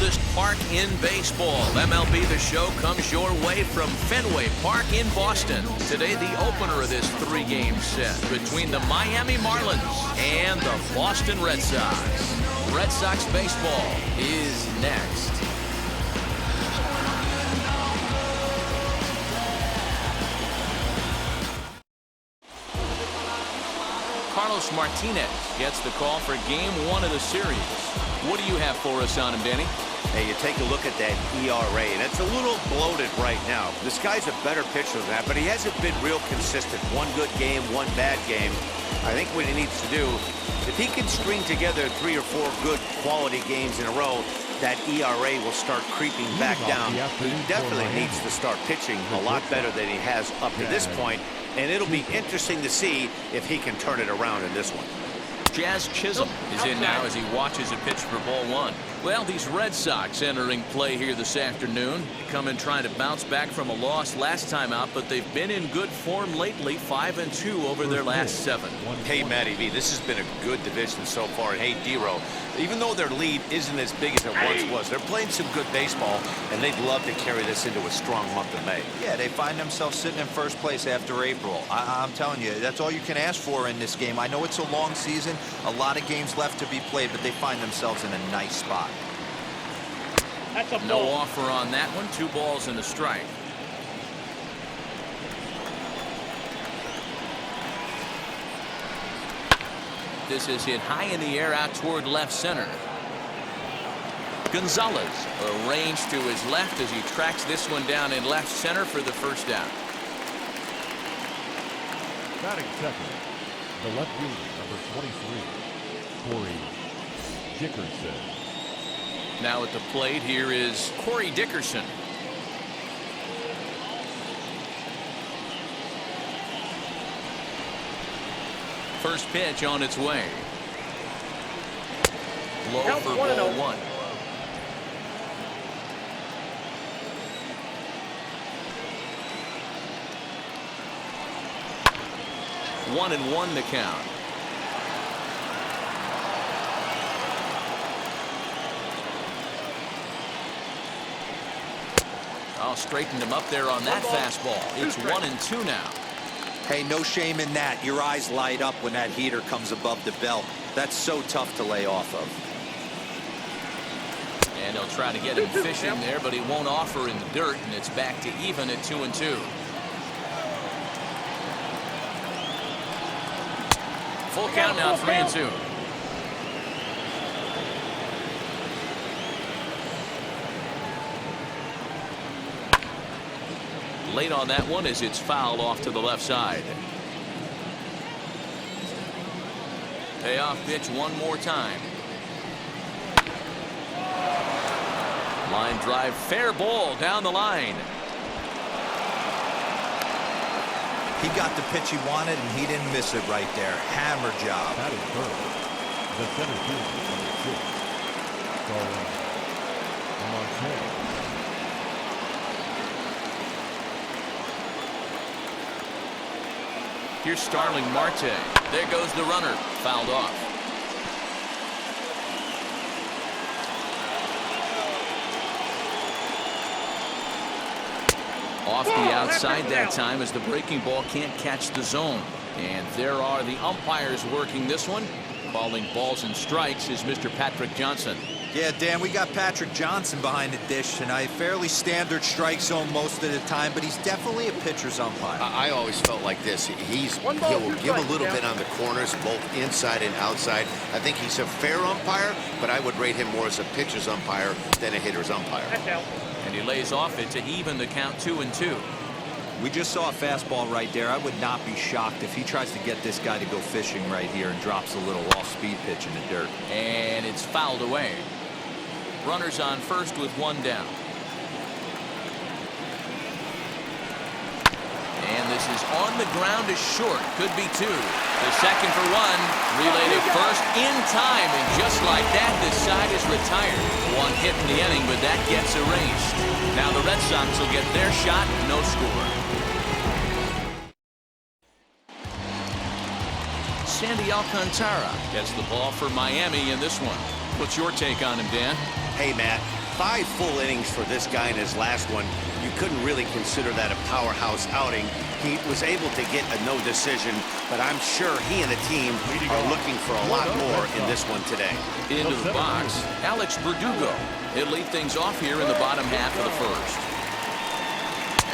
oldest park in baseball. MLB The Show comes your way from Fenway Park in Boston. Today, the opener of this three-game set between the Miami Marlins and the Boston Red Sox. Red Sox baseball is next. Carlos Martinez gets the call for game one of the series. What do you have for us on him, Danny? Hey, you take a look at that ERA, and it's a little bloated right now. This guy's a better pitcher than that, but he hasn't been real consistent. One good game, one bad game. I think what he needs to do, if he can string together 3 or 4 good quality games in a row, that ERA will start creeping back down. He definitely needs to start pitching a lot better than he has up to this point, and it'll be interesting to see if he can turn it around in this one. Jazz Chisholm is in now as he watches a pitch for ball one. Well, these Red Sox entering play here this afternoon. They come in trying to bounce back from a loss last time out, but they've been in good form lately, 5-2 over their last 7. Hey, Matty V, this has been a good division so far. And hey, D-Row, even though their lead isn't as big as it once was, they're playing some good baseball, and they'd love to carry this into a strong month of May. Yeah, they find themselves sitting in first place after April. I'm telling you, that's all you can ask for in this game. I know it's a long season, a lot of games left to be played, but they find themselves in a nice spot. No offer on that one. 2 balls and a strike. This is hit high in the air out toward left center. Gonzalez arranged to his left as he tracks this one down in left center for the first out. Batting second, the left fielder, number 23, Corey Dickerson. Now at the plate, here is Corey Dickerson. First pitch on its way. Low for ball 1. One and 1 the count. I'll straighten him up there on that fastball. It's 1-2 now. Hey, no shame in that. Your eyes light up when that heater comes above the belt. That's so tough to lay off of. And he'll try to get him fishing there, but he won't offer in the dirt, and it's back to even at 2-2. Full count now, 3-2. Late on that one as it's fouled off to the left side. Payoff pitch one more time. Line drive, fair ball down the line. He got the pitch he wanted, and he didn't miss it right there. Hammer job. That is first. The center fielder, number 6, Montana. Here's Starling Marte. There goes the runner. Fouled off. Off the outside that time as the breaking ball can't catch the zone. And there are the umpires working this one. Calling balls and strikes is Mr. Patrick Johnson. Yeah, Dan, we got Patrick Johnson behind the dish tonight. Fairly standard strike zone most of the time, but he's definitely a pitcher's umpire. I always felt like this. He'll give a little bit on the corners, both inside and outside. I think he's a fair umpire, but I would rate him more as a pitcher's umpire than a hitter's umpire. And he lays off it to even the count 2-2. We just saw a fastball right there. I would not be shocked if he tries to get this guy to go fishing right here and drops a little off-speed pitch in the dirt. And it's fouled away. Runners on first with 1 down. And this is on the ground is short. Could be 2. The second for 1. Relay to first in time. And just like that, this side is retired. 1 hit in the inning, but that gets erased. Now the Red Sox will get their shot. No score. Sandy Alcantara gets the ball for Miami in this one. What's your take on him, Dan? Hey, Matt, 5 full innings for this guy in his last one. You couldn't really consider that a powerhouse outing. He was able to get a no decision, but I'm sure he and the team are looking for a lot more in this one today. Into the box, Alex Verdugo. He'll lead things off here in the bottom half of the first.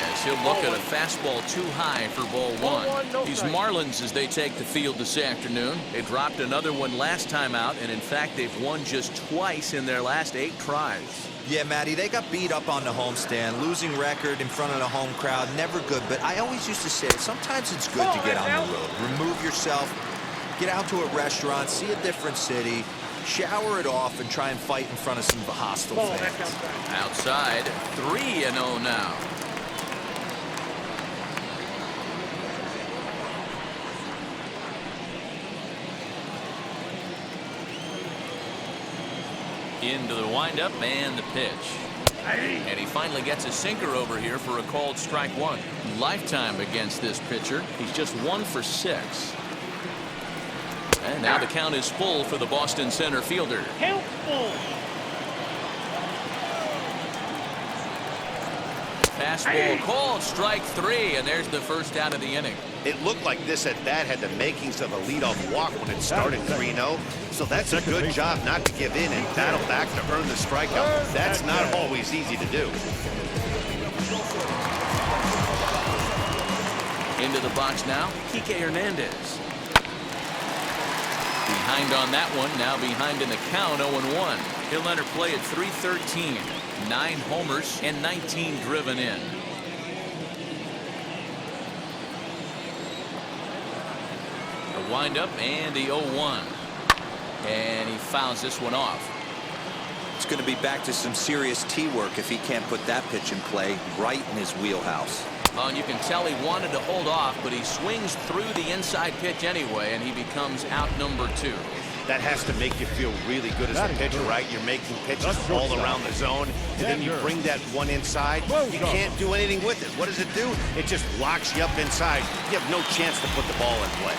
As he'll look at a fastball too high for ball 1. These Marlins, as they take the field this afternoon, they dropped another one last time out, and in fact, they've won just twice in their last 8 tries. Yeah, Matty, they got beat up on the homestand. Losing record in front of the home crowd, never good. But I always used to say, sometimes it's good to get on the road. Remove yourself, get out to a restaurant, see a different city, shower it off, and try and fight in front of some hostile fans. Outside, 3-0 now. Into the windup and the pitch. And he finally gets a sinker over here for a called strike 1. Lifetime against this pitcher. He's just 1 for 6. And now the count is full for the Boston center fielder. Fastball called strike 3, and there's the first out of the inning. It looked like this at bat had the makings of a leadoff walk when it started 3-0. So that's a good job not to give in and battle back to earn the strikeout. That's not always easy to do. Into the box now, Kike Hernandez. Behind on that one, now behind in the count, 0-1. He'll enter play at .313. 9 homers and 19 driven in. A windup and the 0-1. And he fouls this one off. It's going to be back to some serious tee work if he can't put that pitch in play right in his wheelhouse. And you can tell he wanted to hold off, but he swings through the inside pitch anyway, and he becomes out number 2. That has to make you feel really good as a pitcher, right? You're making pitches all around the zone, and then you bring that one inside. You can't do anything with it. What does it do? It just locks you up inside. You have no chance to put the ball in play.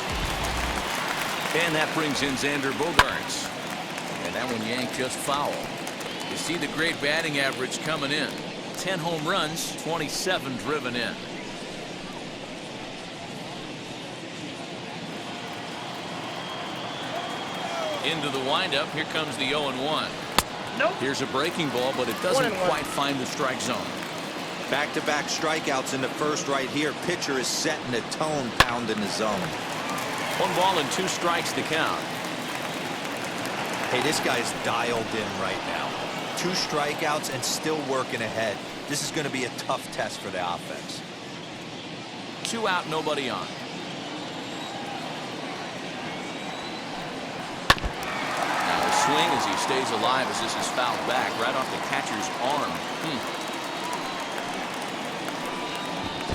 And that brings in Xander Bogaerts. And that one yanked just foul. You see the great batting average coming in. 10 home runs, 27 driven in. Into the windup. Here comes the 0-1. Nope. Here's a breaking ball, but it doesn't quite find the strike zone. Back-to-back strikeouts in the first right here. Pitcher is setting the tone, pounding the zone. 1 ball and 2 strikes to count. Hey, this guy's dialed in right now. 2 strikeouts and still working ahead. This is going to be a tough test for the offense. 2 out, nobody on. Swing as he stays alive as this is fouled back right off the catcher's arm.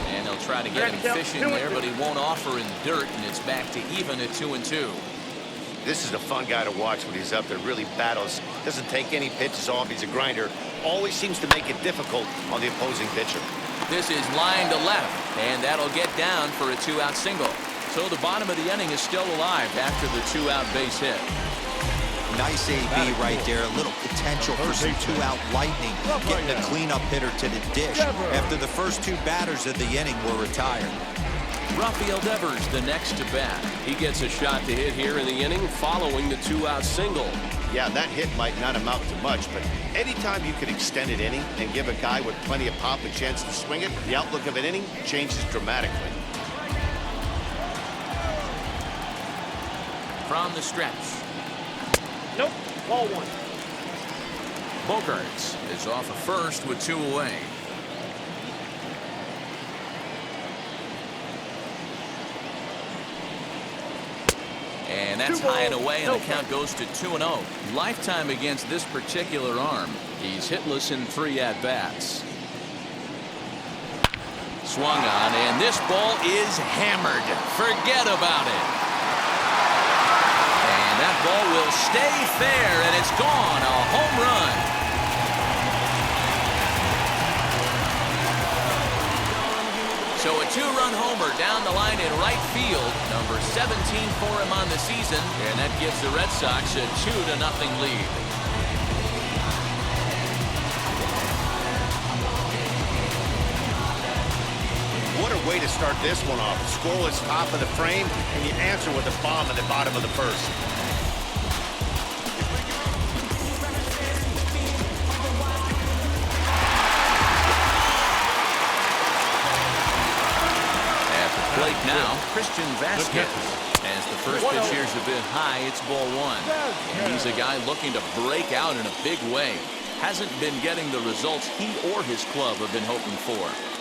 And they'll try to get him fishing there, but he won't offer in dirt, and it's back to even at 2-2. This is a fun guy to watch when he's up there. Really battles. Doesn't take any pitches off. He's a grinder. Always seems to make it difficult on the opposing pitcher. This is line to left, and that'll get down for a 2-out single. So the bottom of the inning is still alive after the 2-out base hit. Nice AB right there. A little potential for some 2-out lightning. Getting a cleanup hitter to the dish after the first 2 batters of the inning were retired. Rafael Devers the next to bat. He gets a shot to hit here in the inning following the 2-out single. Yeah, that hit might not amount to much, but anytime you can extend an inning and give a guy with plenty of pop a chance to swing it, the outlook of an inning changes dramatically. From the stretch. Nope, ball 1. Bogaerts is off of first with 2 away. And that's high and away, and the count goes to 2-0. Lifetime against this particular arm. He's hitless in 3 at-bats. Swung on, and this ball is hammered. Forget about it. And that ball will stay fair, and it's gone. A home run. So a 2-run homer down the line in right field. Number 17 for him on the season, and that gives the Red Sox a 2-0 lead. way to start this one off. Scoreless top of the frame, and you answer with a bomb at the bottom of the first. At the plate now, Christian Vasquez. As the first pitch here's a bit high, it's ball one. And he's a guy looking to break out in a big way. Hasn't been getting the results he or his club have been hoping for.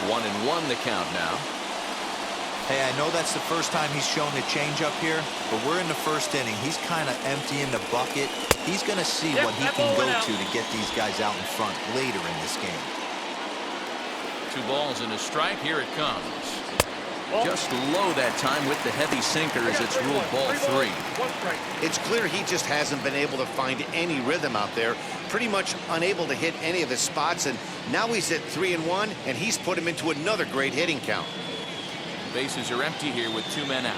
1-1 the count now. Hey, I know that's the first time he's shown a changeup here, but we're in the first inning. He's kind of emptying the bucket. He's going to see what he can go to get these guys out in front later in this game. 2 balls and a strike. Here it comes. Just low that time with the heavy sinker as it's ruled ball 3. It's clear he just hasn't been able to find any rhythm out there. Pretty much unable to hit any of his spots, and now he's at 3-1, and he's put him into another great hitting count. Bases are empty here with 2 men out.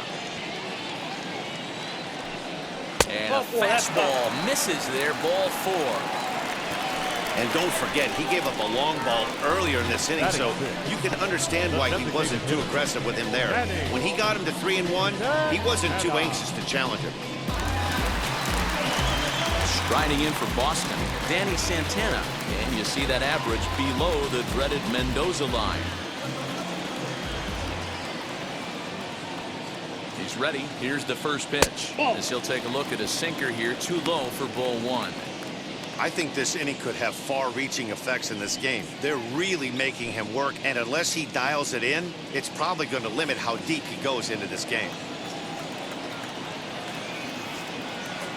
And a fastball misses there, ball 4. And don't forget, he gave up a long ball earlier in this inning, so you can understand why he wasn't too aggressive with him there. When he got him to 3-1, he wasn't too anxious to challenge him. Striding in for Boston, Danny Santana. And you see that average below the dreaded Mendoza line. He's ready. Here's the first pitch. As he'll take a look at a sinker here, too low for ball 1. I think this inning could have far-reaching effects in this game. They're really making him work, and unless he dials it in, it's probably going to limit how deep he goes into this game.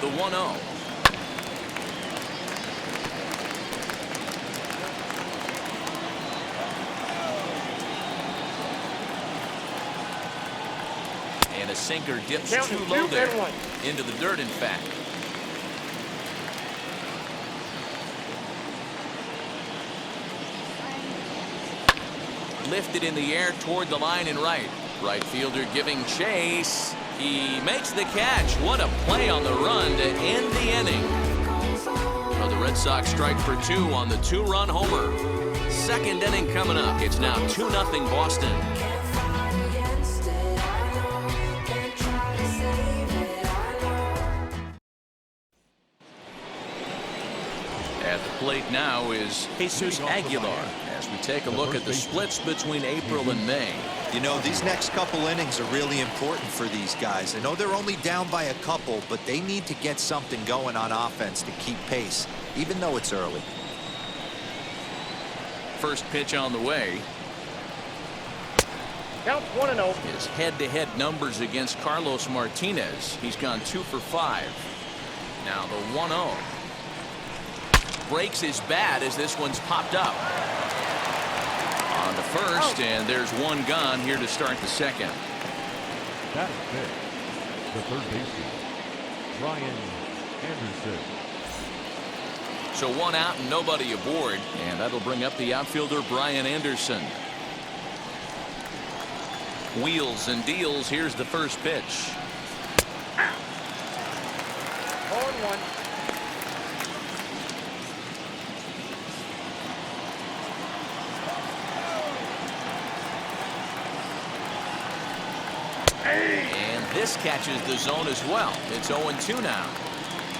The 1-0. And a sinker dips too low there. Into the dirt, in fact. Lifted in the air toward the line and right. Right fielder giving chase. He makes the catch. What a play on the run to end the inning. Well, the Red Sox strike for 2 on the 2-run homer. Second inning coming up. It's now 2-0 Boston. At the plate now is Jesus Aguilar. As we take a look at the splits between April and May. You know, these next couple innings are really important for these guys. I know they're only down by a couple, but they need to get something going on offense to keep pace, even though it's early. First pitch on the way. Count 1-0. His head-to-head numbers against Carlos Martinez. He's gone 2 for 5. Now the 1-0. Breaks his bat as this one's popped up. On the first, and there's 1 gone here to start the second. That is it. The third baseman, Brian Anderson. So 1 out and nobody aboard, and that'll bring up the outfielder Brian Anderson. Wheels and deals. Here's the first pitch. 0-1. And this catches the zone as well. It's 0-2 now.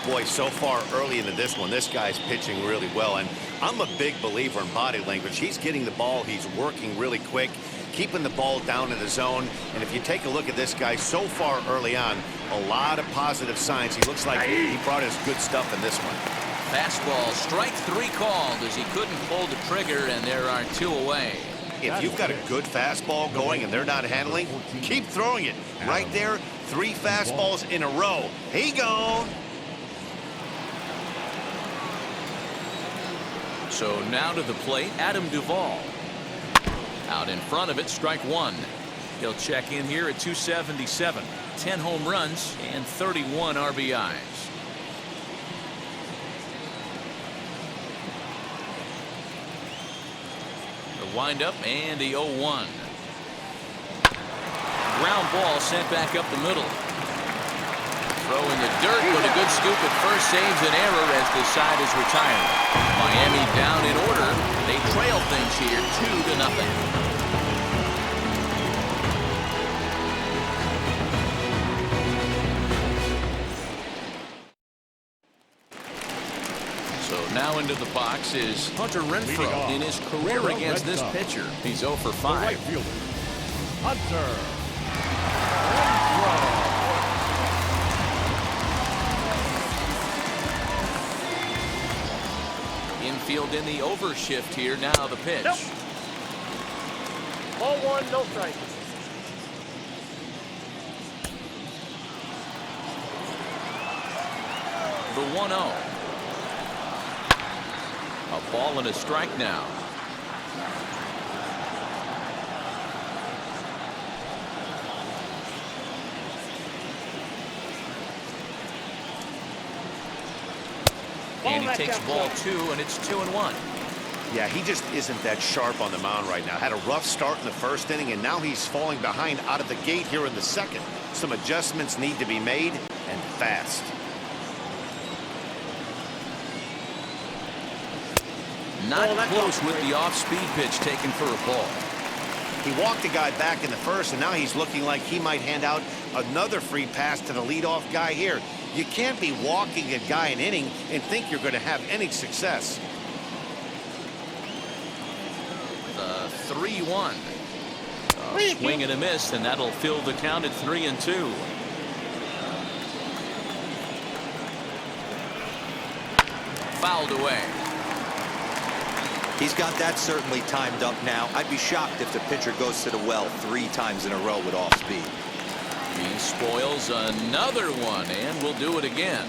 Boy, so far early into this one, this guy's pitching really well, and I'm a big believer in body language. He's getting the ball, he's working really quick, keeping the ball down in the zone, and if you take a look at this guy so far early on, a lot of positive signs. He looks like he brought his good stuff in this one. Fastball, strike 3 called as he couldn't pull the trigger, and there are 2 away. If you've got a good fastball going and they're not handling, keep throwing it. Right there, 3 fastballs in a row. He gone. So now to the plate, Adam Duvall. Out in front of it, strike 1. He'll check in here at 277. 10 home runs and 31 RBIs. The windup and the 0-1. Ground ball sent back up the middle. Throw in the dirt, but a good scoop at first saves an error as the side is retiring. Miami down in order. They trail things here 2-0. Now into the box is Hunter Renfroe in his career against this pitcher. He's 0 for 5. Right fielder, Hunter Renfroe. Infield in the overshift here. Now the pitch. Nope. Ball 1, no strike. The 1-0. A ball and a strike now. And he takes ball 2, and it's 2-1. Yeah, he just isn't that sharp on the mound right now. Had a rough start in the first inning, and now he's falling behind out of the gate here in the second. Some adjustments need to be made, and fast. Not close with the off-speed pitch taken for a ball. He walked the guy back in the first, and now he's looking like he might hand out another free pass to the leadoff guy here. You can't be walking a guy an inning and think you're going to have any success. The 3-1. A swing and a miss, and that'll fill the count at 3-2. Fouled away. He's got that certainly timed up now. I'd be shocked if the pitcher goes to the well 3 times in a row with off speed. He spoils another one and will do it again.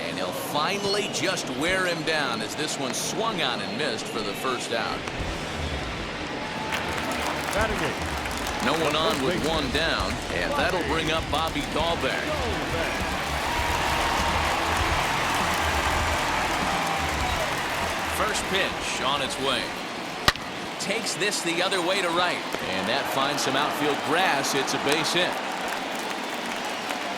And he'll finally just wear him down as this one swung on and missed for the first out. No one on with 1 down, and that'll bring up Bobby Dahlbeck. First pitch on its way. Takes this the other way to right, and that finds some outfield grass. It's a base hit.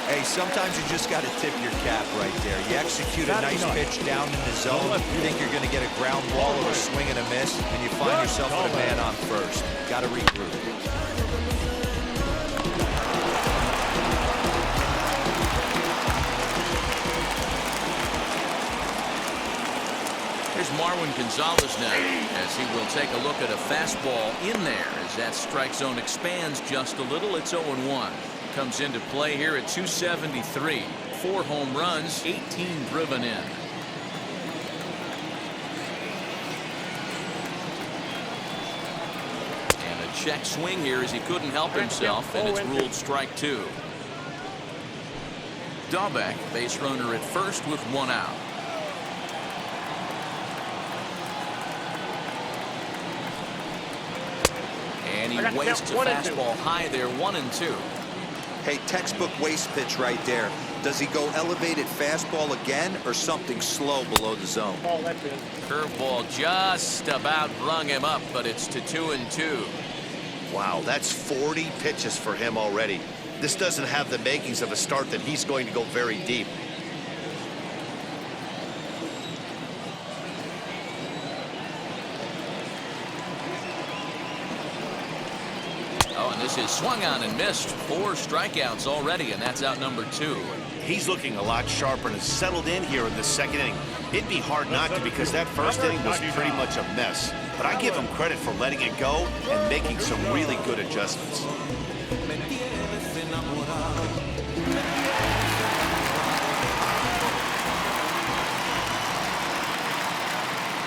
Hey, sometimes you just got to tip your cap right there. You execute a nice pitch down in the zone, you think you're going to get a ground ball or a swing and a miss, and you find yourself with a man on first. Got to regroup. Here's Marwin Gonzalez now, as he will take a look at a fastball in there as that strike zone expands just a little. It's 0-1. Comes into play here at 273. 4 home runs, 18 driven in. And a check swing here as he couldn't help himself, and it's ruled strike 2. Dahlbeck, base runner at first with 1 out. And he wastes a fastball high there, 1-2. Hey, textbook waste pitch right there. Does he go elevated fastball again or something slow below the zone? Curveball just about rung him up, but it's to 2-2. Wow, that's 40 pitches for him already. This doesn't have the makings of a start that he's going to go very deep. This is swung on and missed. 4 strikeouts already, and that's out number 2. He's looking a lot sharper and has settled in here in the second inning. It'd be hard not to, because that first inning was pretty much a mess. But I give him credit for letting it go and making some really good adjustments.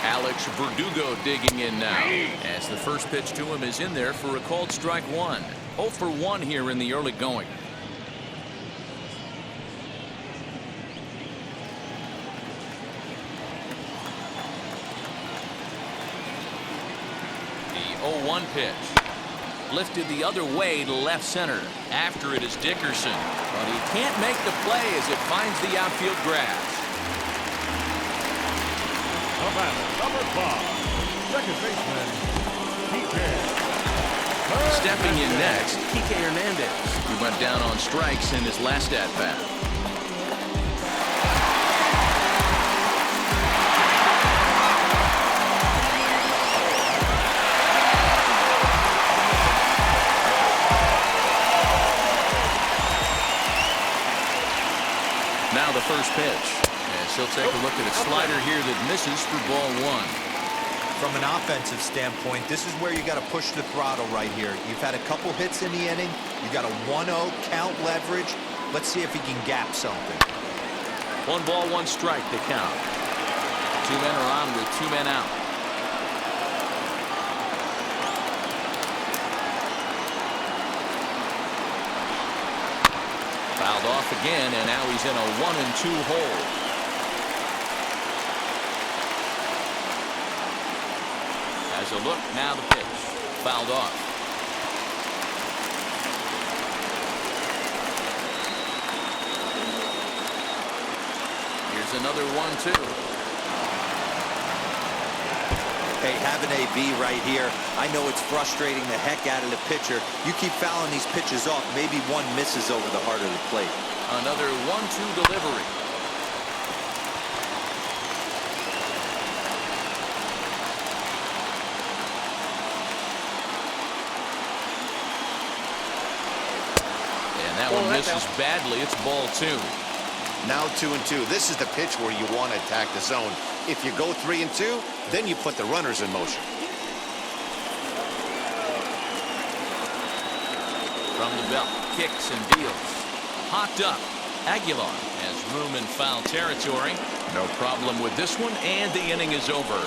Alex Verdugo digging in now, as the first pitch to him is in there for a called strike 1. 0 for 1 here in the early going. The 0-1 pitch. Lifted the other way to left center. After it is Dickerson, but he can't make the play as it finds the outfield grass. Number 5, second baseman, Stepping in next, Kike Hernandez. He went down on strikes in his last at-bat. Now the first pitch. As he'll take a look at a slider here that misses for ball one. From an offensive standpoint, this is where you got to push the throttle right here. You've had a couple hits in the inning. You got a 1-0 count leverage. Let's see if he can gap something. 1 ball, 1 strike to count. 2 men are on with 2 men out. Fouled off again, and now he's in a 1-2 hole. As a look, now the pitch. Fouled off. Here's another 1-2. Hey, having AB right here, I know it's frustrating the heck out of the pitcher. You keep fouling these pitches off, maybe one misses over the heart of the plate. Another 1-2 delivery. And that one misses badly. It's ball 2. Now 2-2. This is the pitch where you want to attack the zone. If you go 3-2, then you put the runners in motion. From the belt, kicks and deals. Hocked up. Aguilar has room in foul territory. No problem with this one, and the inning is over.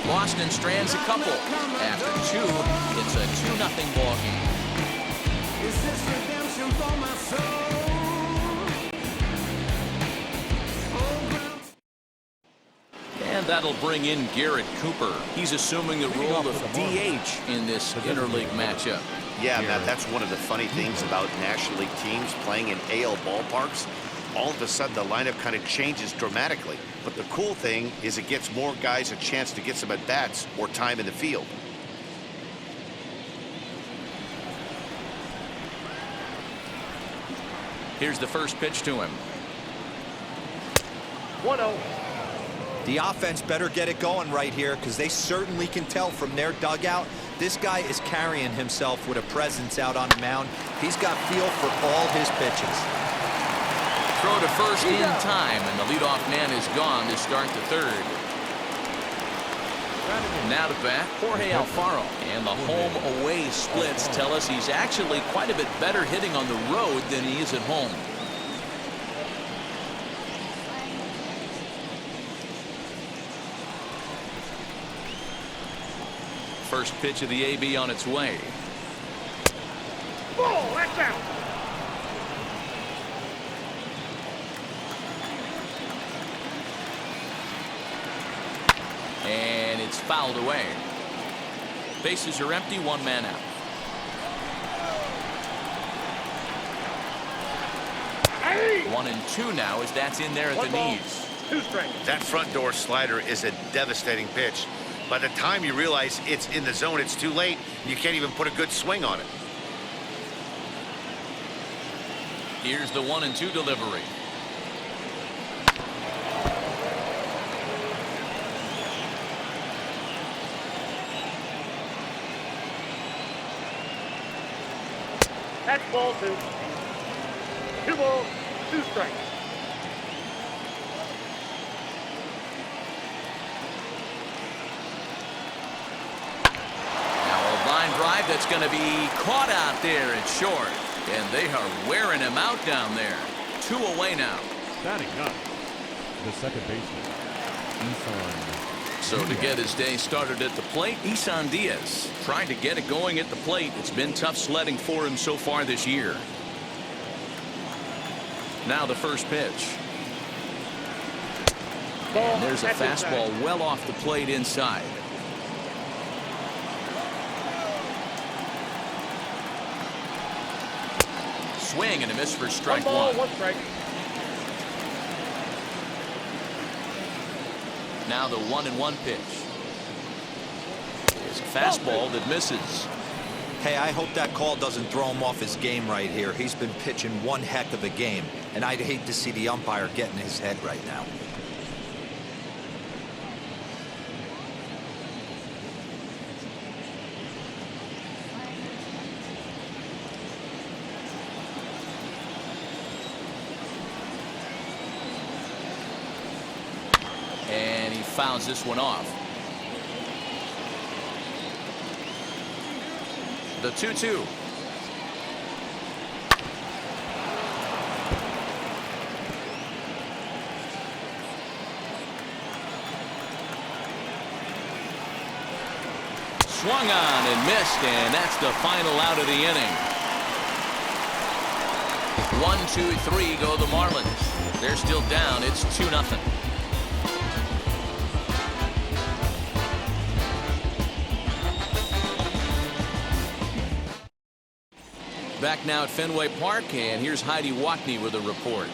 Boston strands a couple. After 2, it's a 2-0 ball game. Is this redemption for my soul? And that'll bring in Garrett Cooper. He's assuming the role of DH in this interleague matchup. Yeah, Matt, that's one of the funny things about National League teams playing in AL ballparks. All of a sudden, the lineup kind of changes dramatically. But the cool thing is it gets more guys a chance to get some at-bats or time in the field. Here's the first pitch to him. 1-0. The offense better get it going right here because they certainly can tell from their dugout this guy is carrying himself with a presence out on the mound. He's got feel for all his pitches. Throw to first in time, and the leadoff man is gone to start the third. Now to bat, Jorge Alfaro. And the home-away splits tell us he's actually quite a bit better hitting on the road than he is at home. First pitch of the AB on its way. Ball, that's out. And it's fouled away. Bases are empty, 1 man out. Hey! 1-2 now as that's in there at the knees. 2 strikes. That front door slider is a devastating pitch. By the time you realize it's in the zone, it's too late. You can't even put a good swing on it. Here's the 1-2 delivery. That's ball 2. 2 balls, 2 strikes. Drive that's going to be caught out there at short, and they are wearing him out down there. 2 away now. Batting up, the second baseman, Isan. So to get his day started at the plate, Isan Diaz trying to get it going at the plate. It's been tough sledding for him so far this year. Now the first pitch. And there's a fastball well off the plate inside. Swing and a miss for strike 1 ball, 1. 1 strike. Now the 1-1 pitch. It's a fastball that misses. Hey, I hope that call doesn't throw him off his game right here. He's been pitching one heck of a game, and I'd hate to see the umpire get in his head right now. And he fouls this one off. The 2-2. Swung on and missed, and that's the final out of the inning. 1-2-3 go the Marlins. They're still down. It's 2-0. Back now at Fenway Park, and here's Heidi Watney with a report.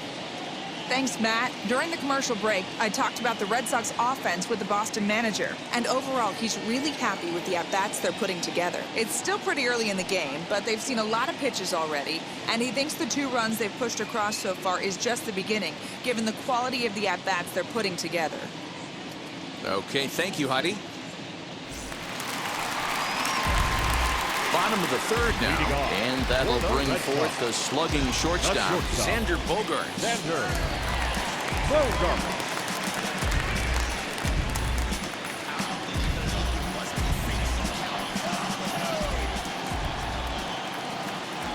Thanks, Matt. During the commercial break, I talked about the Red Sox offense with the Boston manager. And overall, he's really happy with the at-bats they're putting together. It's still pretty early in the game, but they've seen a lot of pitches already. And he thinks the 2 runs they've pushed across so far is just the beginning, given the quality of the at-bats they're putting together. Okay, thank you, Heidi. Bottom of the 3rd now, and that'll bring forth the slugging shortstop, Xander Bogaerts. Xander Bogaerts.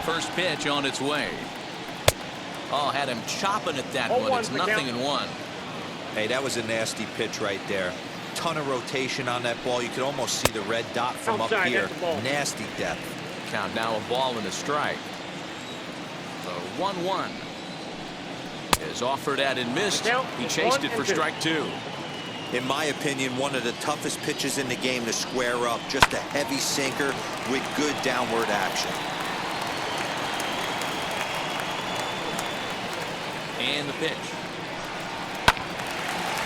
First pitch on its way. Oh, had him chopping at that one. It's 0-1. Hey, that was a nasty pitch right there. Ton of rotation on that ball. You could almost see the red dot from up here. Nasty depth. Count now, a ball and a strike. The 1-1 is offered at and missed. He chased it for strike 2. In my opinion, one of the toughest pitches in the game to square up. Just a heavy sinker with good downward action. And the pitch.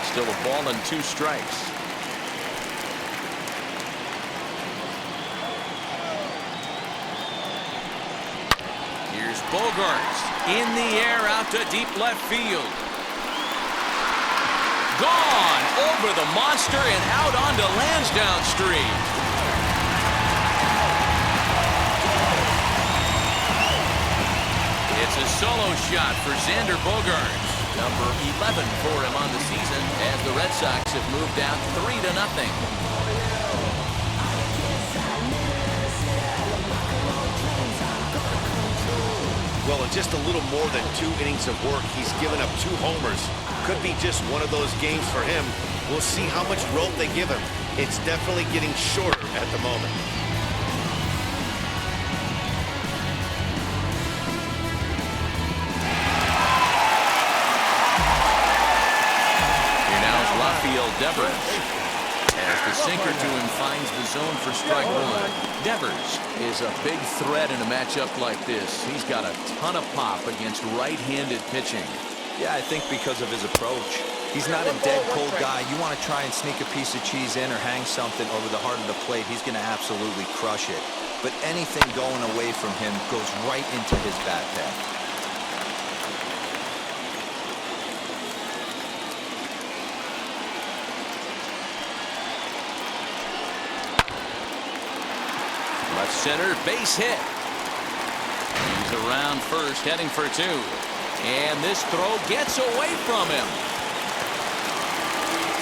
Still a ball and 2 strikes. Here's Bogaerts in the air out to deep left field. Gone over the monster and out onto Lansdowne Street. It's a solo shot for Xander Bogaerts. Number 11 for him on the season as the Red Sox have moved out 3-0. Well, in just a little more than 2 innings of work, he's given up 2 homers. Could be just one of those games for him. We'll see how much rope they give him. It's definitely getting shorter at the moment. Here now is Rafael Devers. As the sinker to him finds the zone for strike 1. Devers is a big threat in a matchup like this. He's got a ton of pop against right-handed pitching. Yeah, I think because of his approach. He's not a dead cold guy. You want to try and sneak a piece of cheese in or hang something over the heart of the plate, he's going to absolutely crush it. But anything going away from him goes right into his bat path. Left center, base hit. He's around first, heading for 2. And this throw gets away from him.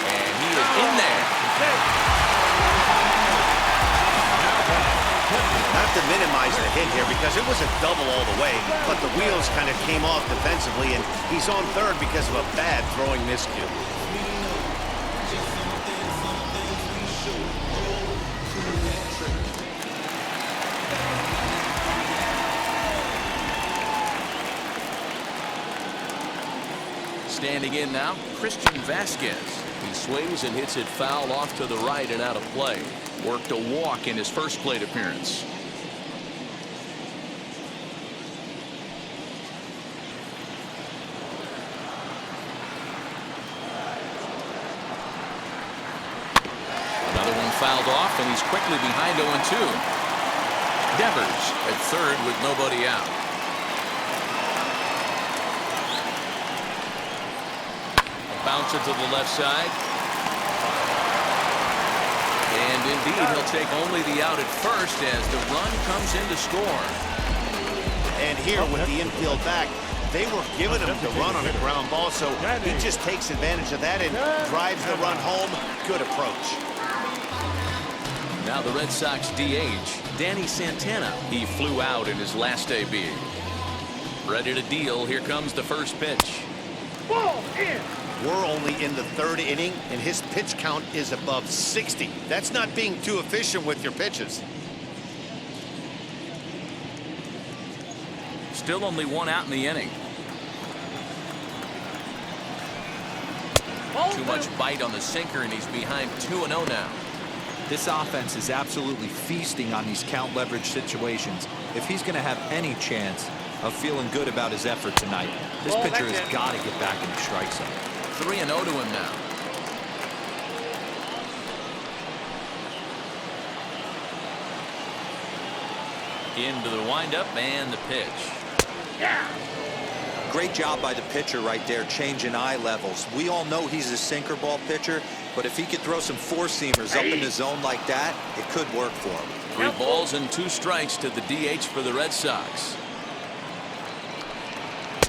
And he is in there. Not to minimize the hit here because it was a double all the way, but the wheels kind of came off defensively, and he's on third because of a bad throwing miscue. Standing in now, Christian Vasquez. He sways and hits it foul off to the right and out of play. Worked a walk in his first plate appearance. Another one fouled off, and he's quickly behind 0-2. Devers at third with nobody out. A bouncer to the left side. And indeed, he'll take only the out at first as the run comes in to score. And here with the infield back, they were giving him the run on a ground ball, so he just takes advantage of that and drives the run home. Good approach. Now the Red Sox DH, Danny Santana. He flew out in his last AB. Ready to deal. Here comes the first pitch. Ball in. We're only in the third inning, and his pitch count is above 60. That's not being too efficient with your pitches. Still only one out in the inning. Too much bite on the sinker, and he's behind 2-0 now. This offense is absolutely feasting on these count leverage situations. If he's going to have any chance of feeling good about his effort tonight, this pitcher has got to get back in the strike zone. 3-0 to him now. Into the windup and the pitch. Yeah. Great job by the pitcher right there, changing eye levels. We all know he's a sinker ball pitcher, but if he could throw some four-seamers up in the zone like that, it could work for him. 3 balls and 2 strikes to the DH for the Red Sox.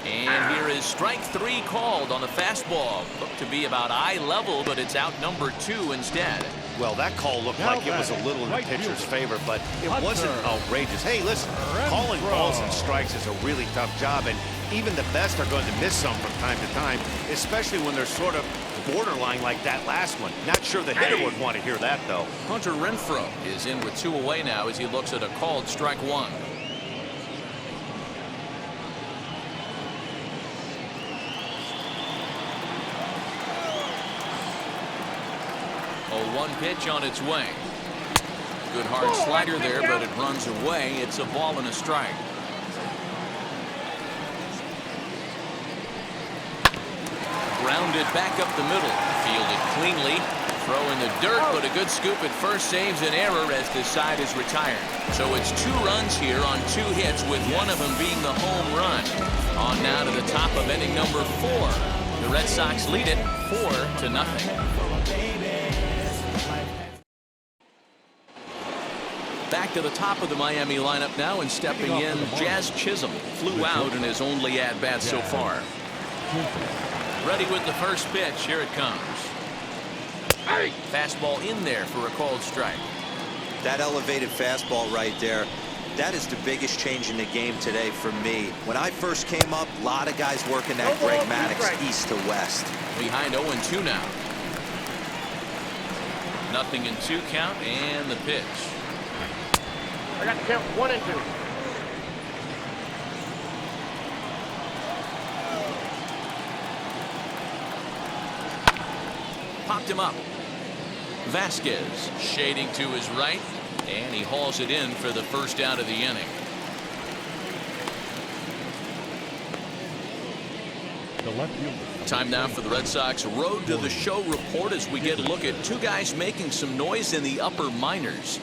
And here is strike 3 called on the fastball. Looked to be about eye level, but it's out number 2 instead. Well, that call looked like it was a little in the pitcher's favor, but it wasn't outrageous. Hey, listen, calling balls and strikes is a really tough job, and even the best are going to miss some from time to time, especially when they're sort of borderline like that last one. Not sure the hitter would want to hear that, though. Hunter Renfroe is in with 2 away now as he looks at a called strike 1. One pitch on its way. Good hard slider there, but it runs away. It's a ball and a strike. Grounded back up the middle. Fielded cleanly. Throw in the dirt, but a good scoop at first saves an error as this side is retired. So it's 2 runs here on 2 hits, with one of them being the home run. On now to the top of inning number 4. The Red Sox lead it 4-0. Back to the top of the Miami lineup now, and stepping in, Jazz Chisholm. Flew out in his only at-bat so far. Ready with the first pitch. Here it comes. Fastball in there for a called strike. That elevated fastball right there, that is the biggest change in the game today for me. When I first came up, a lot of guys working that Greg Maddux east to west. Behind 0-2 now. 0-2 count, and the pitch. I got to count 1 and 2. Popped him up. Vasquez shading to his right, and he hauls it in for the first out of the inning. The left fielder. Time now for the Red Sox Road to the Show report as we get a look at 2 guys making some noise in the upper minors.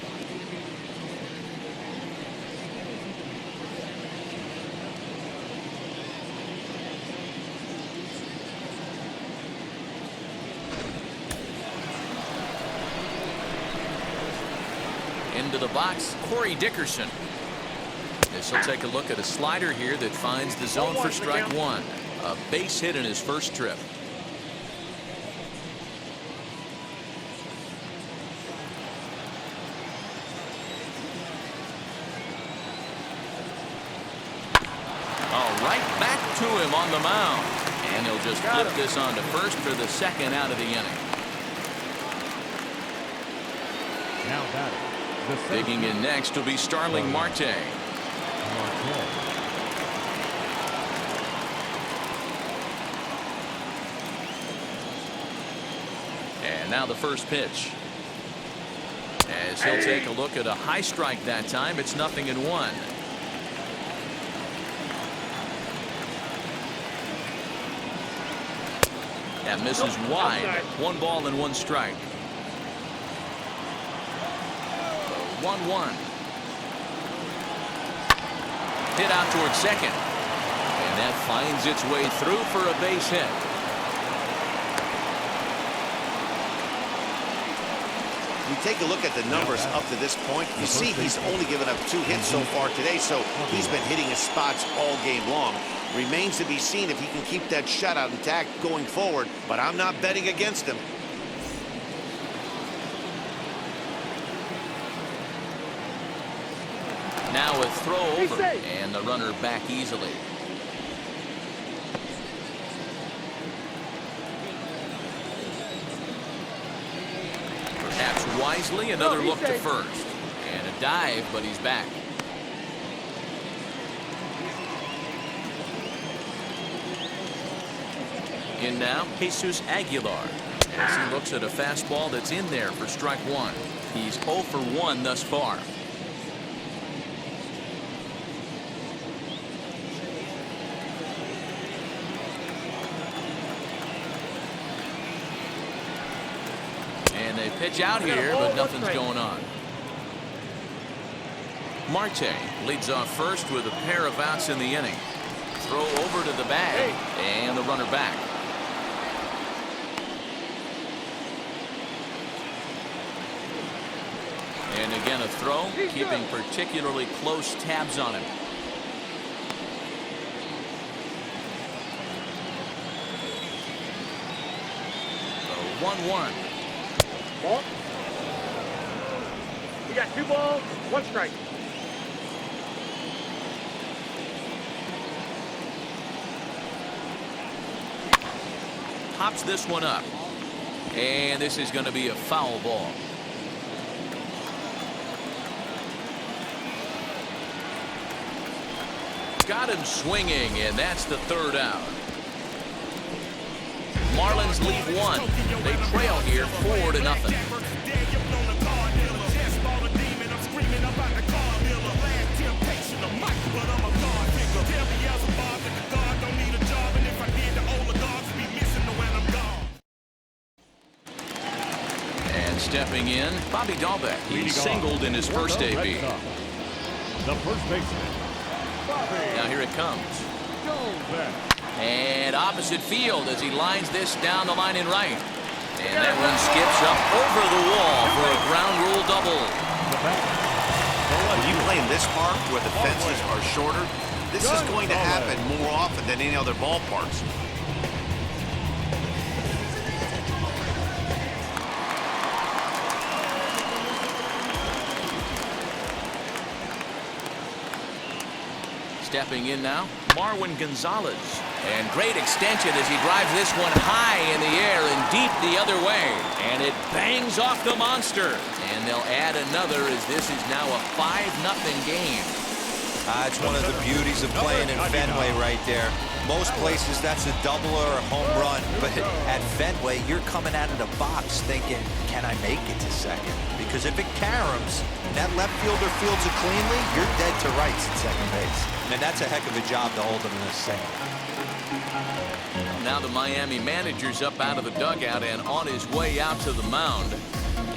Into the box, Corey Dickerson. This will take a look at a slider here that finds the zone for strike 1. A base hit in his first trip. All right, back to him on the mound. And he'll just flip this on to first for the second out of the inning. Now batting. Digging in next will be Starling Marte. And now the first pitch. As he'll take a look at a high strike that time, it's 0-1. That misses wide. 1 ball and 1 strike. 1-1. hit out towards second. And that finds its way through for a base hit. You take a look at the numbers up to this point. You see he's only given up 2 hits so far today, so he's been hitting his spots all game long. Remains to be seen if he can keep that shutout intact going forward, but I'm not betting against him. Now a throw over, and the runner back easily. Perhaps wisely, another look to first. And a dive, but he's back. In now, Jesus Aguilar. As he looks at a fastball that's in there for strike 1. He's 0 for 1 thus far. And they pitch out here, but nothing's going on. Marte leads off first with a pair of outs in the inning. Throw over to the bag, and the runner back. And again a throw, keeping particularly close tabs on him. The 1-1. Ball. You got 2 balls, 1 strike. Pops this one up. And this is going to be a foul ball. Got him swinging, and that's the 3rd out. Marlins lead 1. They trail here 4-0. And stepping in, Bobby Dahlbeck. He singled in his first AB. The first baseman. Now here it comes. And opposite field as he lines this down the line in right. And that one skips up over the wall for a ground rule double. When you play in this park where the fences are shorter, this is going to happen more often than any other ballparks. Stepping in now, Marwin Gonzalez. And great extension as he drives this one high in the air and deep the other way. And it bangs off the monster. And they'll add another as this is now a 5-0 game. It's one of the beauties of playing in Fenway right there. Most places that's a double or a home run, but at Fenway you're coming out of the box thinking, can I make it to second? Because if it caroms and that left fielder fields it cleanly, you're dead to rights at second base. And that's a heck of a job to hold him in this second. Now the Miami manager's up out of the dugout and on his way out to the mound.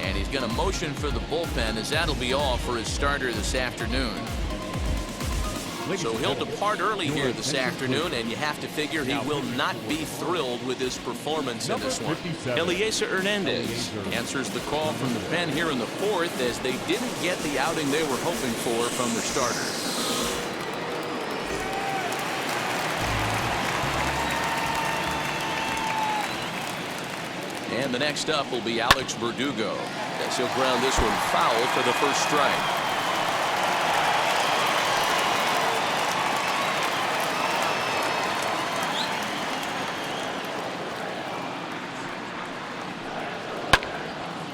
And he's going to motion for the bullpen as that'll be all for his starter this afternoon. So he'll depart early here this afternoon, and you have to figure he will not be thrilled with his performance in this one. Eliezer Hernandez answers the call from the pen here in the 4th as they didn't get the outing they were hoping for from their starter. And the next up will be Alex Verdugo as he'll ground this one foul for the first strike.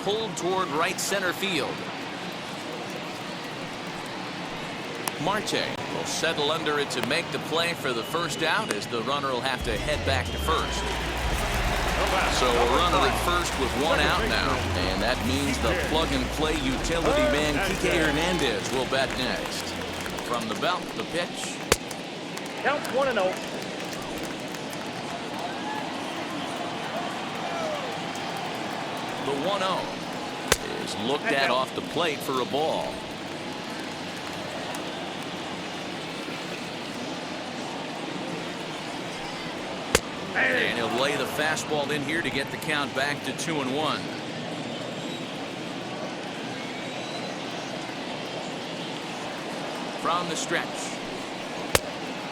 Pulled toward right center field. Marte will settle under it to make the play for the first out as the runner will have to head back to first. So a runner at first with 1 out now, and that means the plug-and-play utility man Kike Hernandez will bat next. From the belt, the pitch. Counts 1-0. The 1-0 is looked at off the plate for a ball. He'll lay the fastball in here to get the count back to 2-1. From the stretch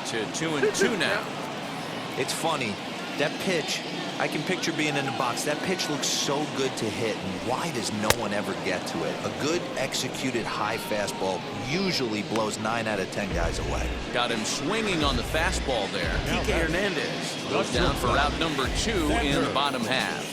to 2-2 now. It's funny. That pitch, I can picture being in the box. That pitch looks so good to hit, and why does no one ever get to it? A good executed high fastball usually blows 9 out of 10 guys away. Got him swinging on the fastball there. Kike Hernandez goes down for out number 2 in the bottom half.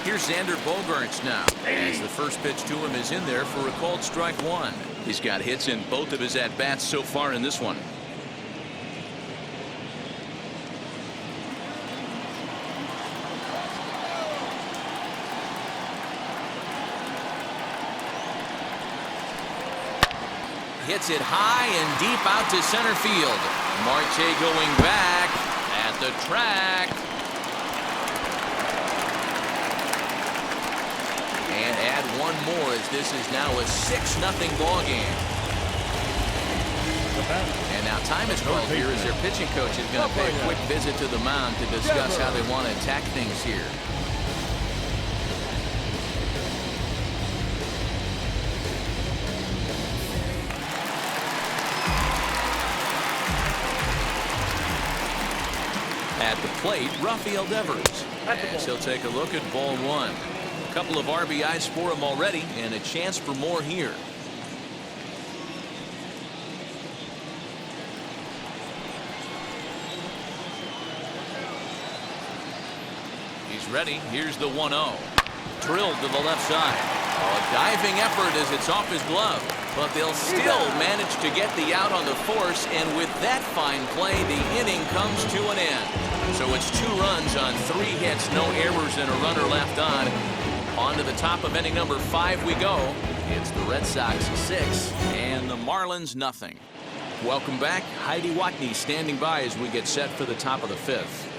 Here's Xander Bogaerts now, as the first pitch to him is in there for a called strike 1. He's got hits in both of his at-bats so far in this one. Hits it high and deep out to center field. Marte going back at the track. And add one more as this is now a 6-0 ball game. And now time is called here as their pitching coach is going to pay a quick visit to the mound to discuss how they want to attack things here. At the plate, Rafael Devers, as he'll take a look at ball 1. A couple of RBIs for him already, and a chance for more here. He's ready. Here's the 1-0. Drilled to the left side. A diving effort as it's off his glove. But they'll still manage to get the out on the force, and with that fine play, the inning comes to an end. So it's 2 runs on 3 hits, no errors, and a runner left on. On to the top of inning number 5 we go. It's the Red Sox 6 and the Marlins nothing. Welcome back. Heidi Watney standing by as we get set for the top of the 5th.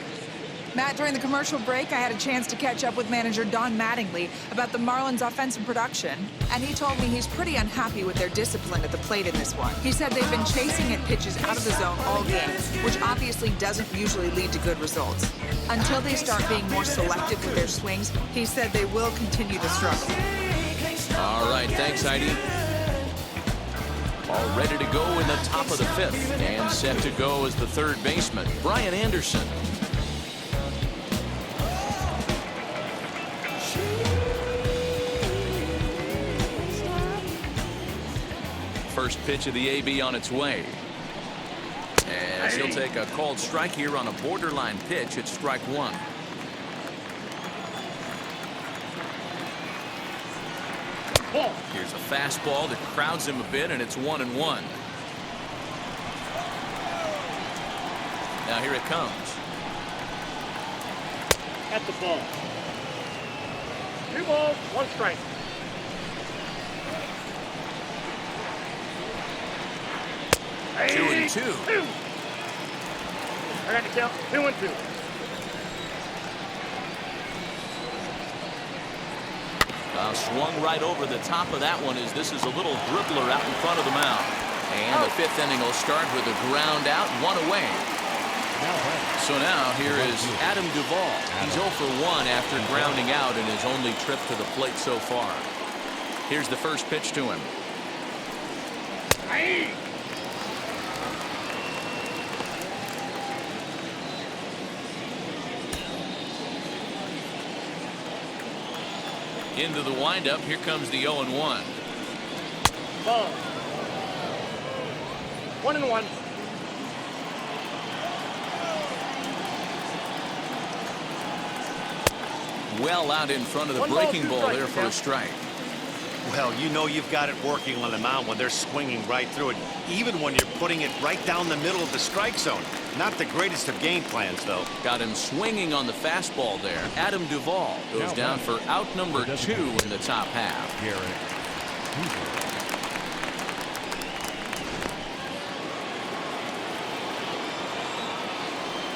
Matt, during the commercial break, I had a chance to catch up with manager Don Mattingly about the Marlins' offensive production, and he told me he's pretty unhappy with their discipline at the plate in this one. He said they've been chasing at pitches out of the zone all game, which obviously doesn't usually lead to good results. Until they start being more selective with their swings, he said they will continue to struggle. All right, thanks, Heidi. All ready to go in the top of the 5th, and set to go as the third baseman, Brian Anderson. First pitch of the AB on its way. As he'll take a called strike here on a borderline pitch at strike 1. Here's a fastball that crowds him a bit, and it's 1-1. Now here it comes. At the ball. 2 balls, 1 strike. Hey, 2-2. I got to count 2-2. Swung right over the top of that one as this is a little dribbler out in front of the mound. And the 5th inning will start with a ground out, 1 away. So now here is Adam Duvall. He's 0 for 1 after grounding out in his only trip to the plate so far. Here's the first pitch to him. Into the windup. Here comes the 0-1. Ball. 1-1. Well out in front of the breaking ball there for a strike. Well, you know you've got it working on the mound when they're swinging right through it, even when you're putting it right down the middle of the strike zone. Not the greatest of game plans, though. Got him swinging on the fastball there. Adam Duvall goes down for out number 2 in the top half.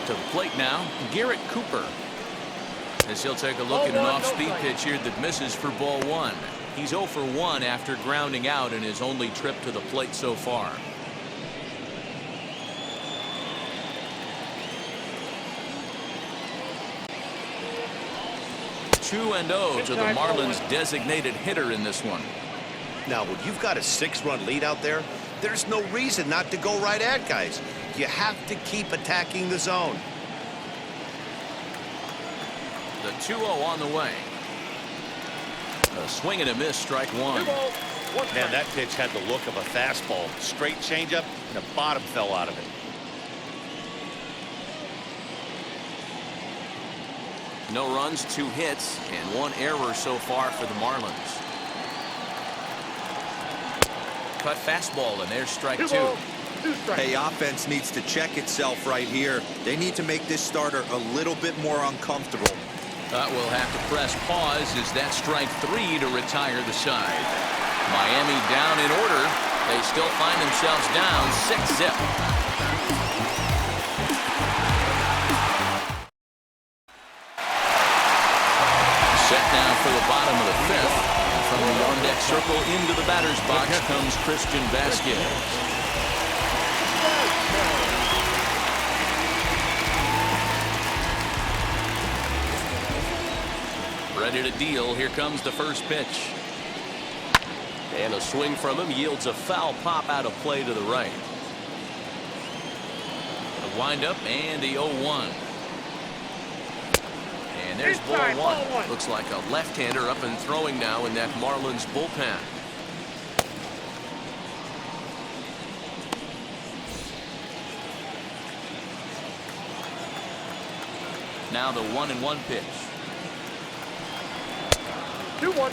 To the plate now, Garrett Cooper. As he'll take a look at an off-speed pitch here that misses for ball one. He's 0 for 1 after grounding out in his only trip to the plate so far. Two and 0 to the Marlins designated hitter in this one. Now, when you've got a 6-run lead out there, there's no reason not to go right at guys. You have to keep attacking the zone. The 2-0 on the way. A swing and a miss, strike one. Man, that pitch had the look of a fastball. Straight changeup, and the bottom fell out of it. No runs, 2 hits, and 1 error so far for the Marlins. Cut fastball, and there's strike 2. Hey, offense needs to check itself right here. They need to make this starter a little bit more uncomfortable. We'll have to press pause as that strike 3 to retire the side. Miami down in order. They still find themselves down 6-zip. Set now for the bottom of the 5th. From the on-deck circle into the batter's box comes Christian Vasquez. Ready to deal. Here comes the first pitch. And a swing from him yields a foul pop out of play to the right. A windup and the 0-1. And there's ball one. Looks like a left-hander up and throwing now in that Marlins bullpen. Now the 1-1 pitch. 2-1.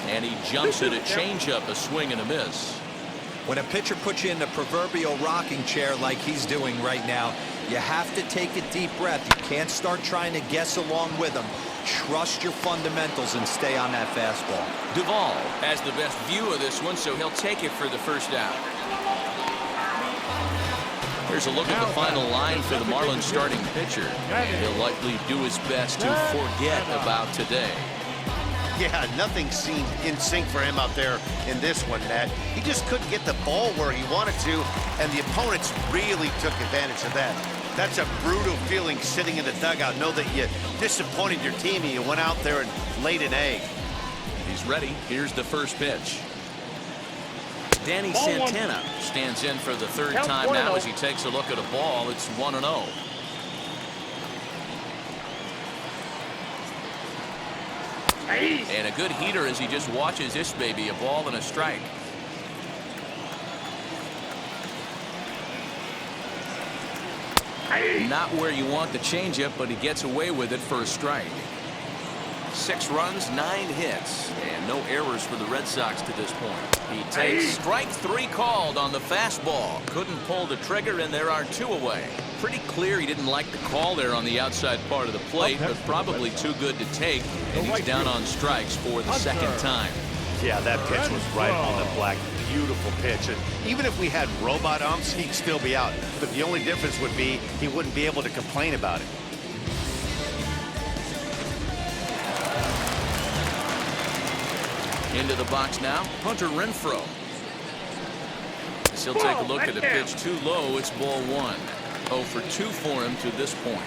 And he jumps at a changeup, a swing and a miss. When a pitcher puts you in the proverbial rocking chair like he's doing right now, you have to take a deep breath. You can't start trying to guess along with him. Trust your fundamentals and stay on that fastball. Duvall has the best view of this one, so he'll take it for the first out. Here's a look at the final line for the Marlins starting pitcher. And he'll likely do his best to forget about today. Yeah, nothing seemed in sync for him out there in this one, Matt. He just couldn't get the ball where he wanted to, and the opponents really took advantage of that. That's a brutal feeling sitting in the dugout. Know that you disappointed your team and you went out there and laid an egg. He's ready. Here's the first pitch. Danny Santana stands in for the third time now as he takes a look at a ball. It's 1-0. And a good heater as he just watches this baby, a ball and a strike. Not where you want the changeup, but he gets away with it for a strike. 6 runs, 9 hits, and no errors for the Red Sox to this point. He takes strike 3 called on the fastball. Couldn't pull the trigger, and there are 2 away. Pretty clear he didn't like the call there on the outside part of the plate, but probably too good to take, and he's down on strikes for the second time. Yeah, that pitch was right on the black. Beautiful pitch. And even if we had robot umps, he'd still be out. But the only difference would be he wouldn't be able to complain about it. Into the box now, Hunter Renfroe. He'll take a look at a pitch too low. It's ball 1. 0 for 2 for him to this point.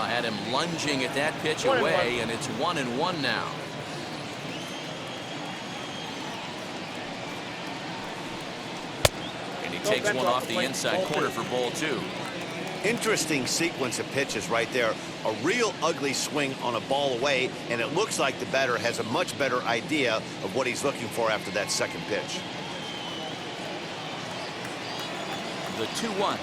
Had him lunging at that pitch away, and it's 1-1 now. And he takes one off the inside corner for ball 2. Interesting sequence of pitches right there. A real ugly swing on a ball away, and it looks like the batter has a much better idea of what he's looking for after that second pitch. The 2-1.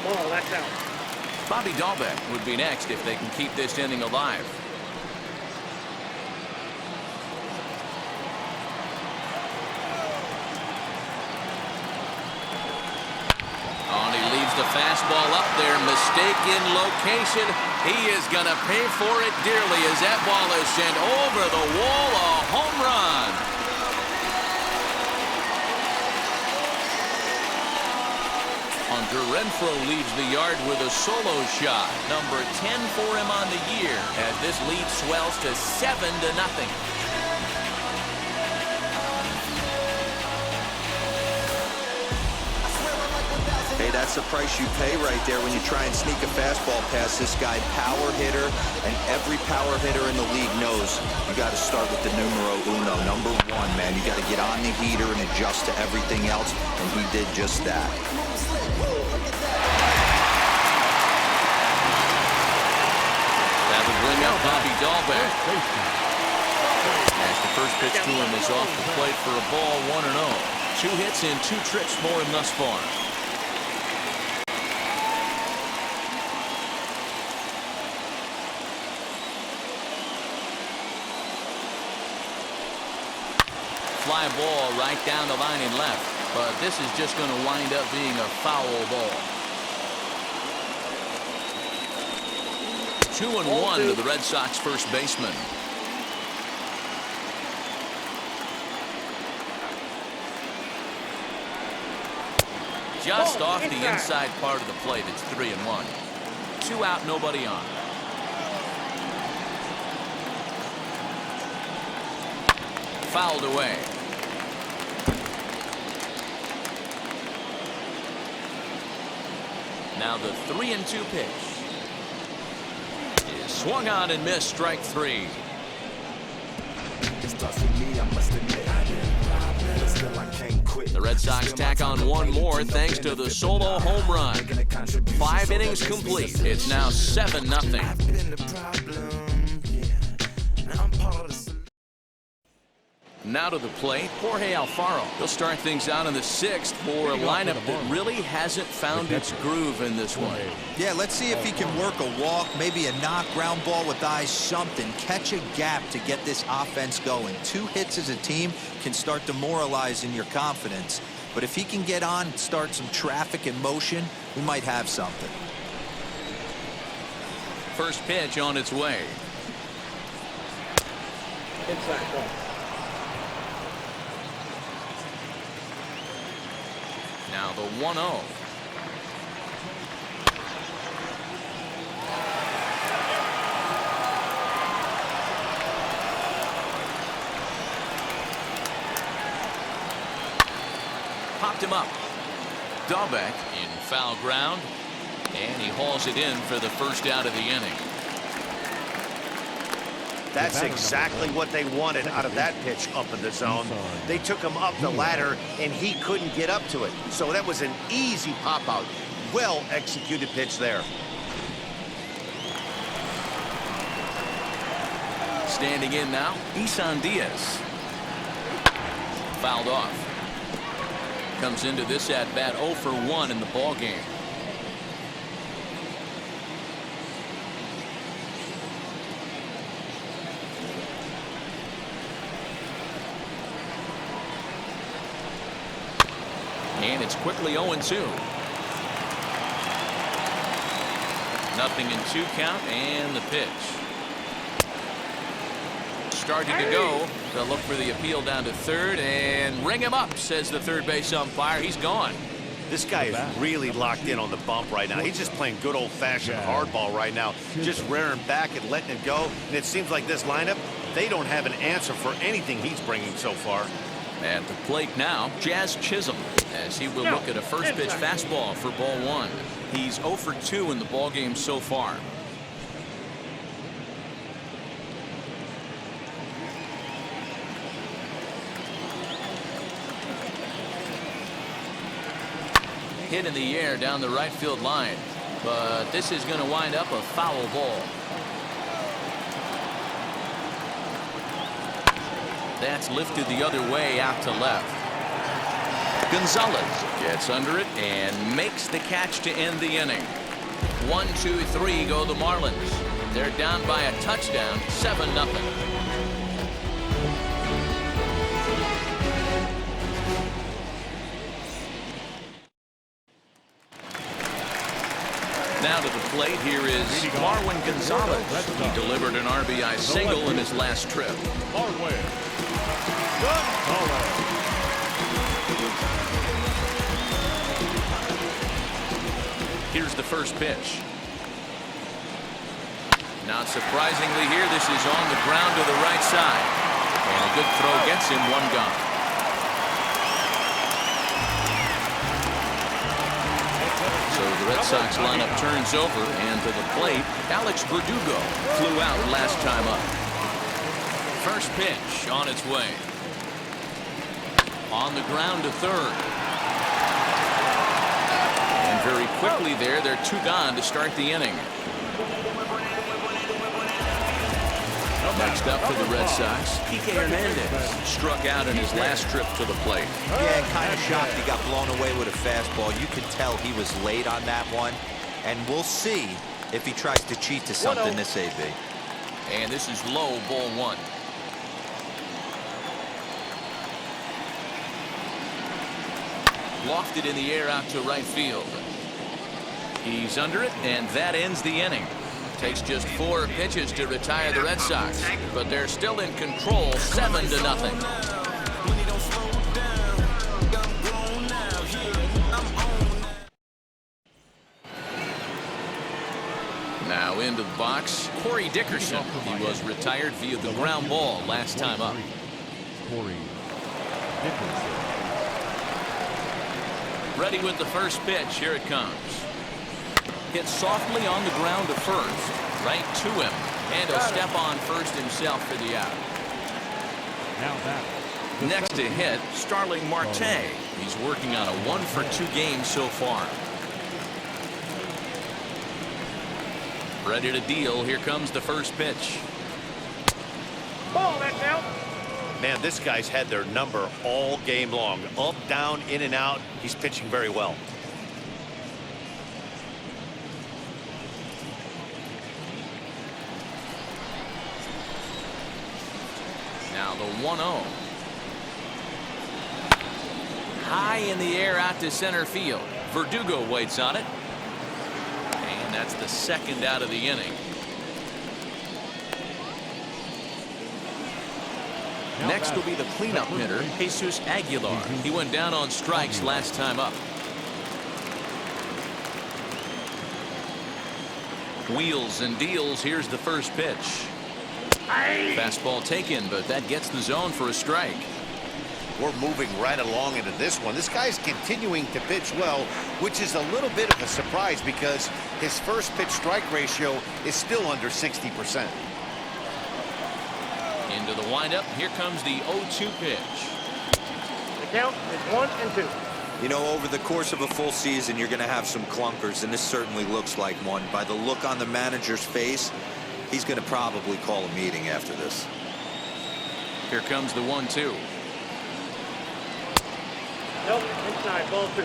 Oh, that's out. Bobby Dahlbeck would be next if they can keep this inning alive. the fastball up there. Mistaken location. He is going to pay for it dearly as that ball is sent over the wall. A home run. Hunter Renfroe leaves the yard with a solo shot. Number 10 for him on the year as this lead swells to 7-0. Hey, that's the price you pay right there when you try and sneak a fastball past this guy. Power hitter, and every power hitter in the league knows you got to start with the numero uno, number 1, man. You got to get on the heater and adjust to everything else, and he did just that. That would bring up Bobby Dahlbeck. As the first pitch to him is off the plate for a ball, 1-0. 2 hits and 2 tricks for him thus far. Fly ball right down the line and left, but this is just going to wind up being a foul ball. 2-1 to the Red Sox first baseman. Just off the inside part of the plate. It's 3-1. 2 out, nobody on. Fouled away. Now the 3-2 pitch is swung on and missed. Strike 3. The Red Sox tack on 1 more thanks to the solo home run. 5 innings complete. It's now 7-0. Now to the plate, Jorge Alfaro. He'll start things out in the 6th for a lineup that really hasn't found its groove in this one. Yeah, let's see if he can work a walk, maybe a knock, ground ball with eyes, something. Catch a gap to get this offense going. 2 hits as a team can start demoralizing your confidence. But if he can get on, start some traffic in motion, we might have something. First pitch on its way. Inside ball. Now the 1-0. Popped him up. Dahlbeck in foul ground, and he hauls it in for the first out of the inning. That's exactly what they wanted out of that pitch up in the zone. They took him up the ladder, and he couldn't get up to it. So that was an easy pop-out. Well-executed pitch there. Standing in now, Isan Diaz. Fouled off. Comes into this at-bat 0 for 1 in the ballgame. And it's quickly 0-2. Nothing in 2 count, and the pitch. Starting to go. They'll look for the appeal down to 3rd and ring him up, says the third base umpire. He's gone. This guy is really locked in on the bump right now. He's just playing good old-fashioned hardball right now, just rearing back and letting it go. And it seems like this lineup, they don't have an answer for anything he's bringing so far. At the plate now, Jazz Chisholm, as he will look at a first pitch fastball for ball 1. He's 0 for 2 in the ballgame so far. Hit in the air down the right field line, but this is going to wind up a foul ball. That's lifted the other way out to left. Gonzalez gets under it and makes the catch to end the inning. 1, 2, 3 go the Marlins. They're down by a touchdown, 7-0. Now to the plate, here is Marwin Gonzalez. He delivered an RBI single in his last trip. Here's the first pitch. Not surprisingly here, this is on the ground to the right side. And a good throw gets him one gone. So the Red Sox lineup turns over, and to the plate, Alex Verdugo flew out last time up. First pitch on its way. On the ground to third. And very quickly there, they're two gone to start the inning. Next up for the Red Sox, Kike Hernandez struck out in his last trip to the plate. Yeah, kind of shocked he got blown away with a fastball. You could tell he was late on that one. And we'll see if he tries to cheat to something this AB. And this is low, ball one. Lofted in the air out to right field. He's under it, and that ends the inning. Takes just 4 pitches to retire the Red Sox, but they're still in control, 7-0. Now into the box, Corey Dickerson. He was retired via the ground ball last time up. Corey Dickerson. Ready with the first pitch. Here it comes. Hit softly on the ground to first. Right to him. And he'll step on first himself for the out. Now that. Next to hit, Starling Marte. He's working on a 1-for-2 game so far. Ready to deal. Here comes the first pitch. Ball, that's out. Man, this guy's had their number all game long. Up, down, in and out. He's pitching very well. Now the 1-0. High in the air out to center field. Verdugo waits on it. And that's the second out of the inning. Next will be the cleanup hitter, Jesus Aguilar. He went down on strikes last time up. Wheels and deals. Here's the first pitch. Fastball taken, but that gets the zone for a strike. We're moving right along into this one. This guy's continuing to pitch well, which is a little bit of a surprise because his first pitch strike ratio is still under 60%. Into the windup. Here comes the 0-2 pitch. The count is 1-2. You know, over the course of a full season, you're going to have some clunkers, and this certainly looks like one. By the look on the manager's face, he's going to probably call a meeting after this. Here comes the 1-2. Nope, inside, ball 2.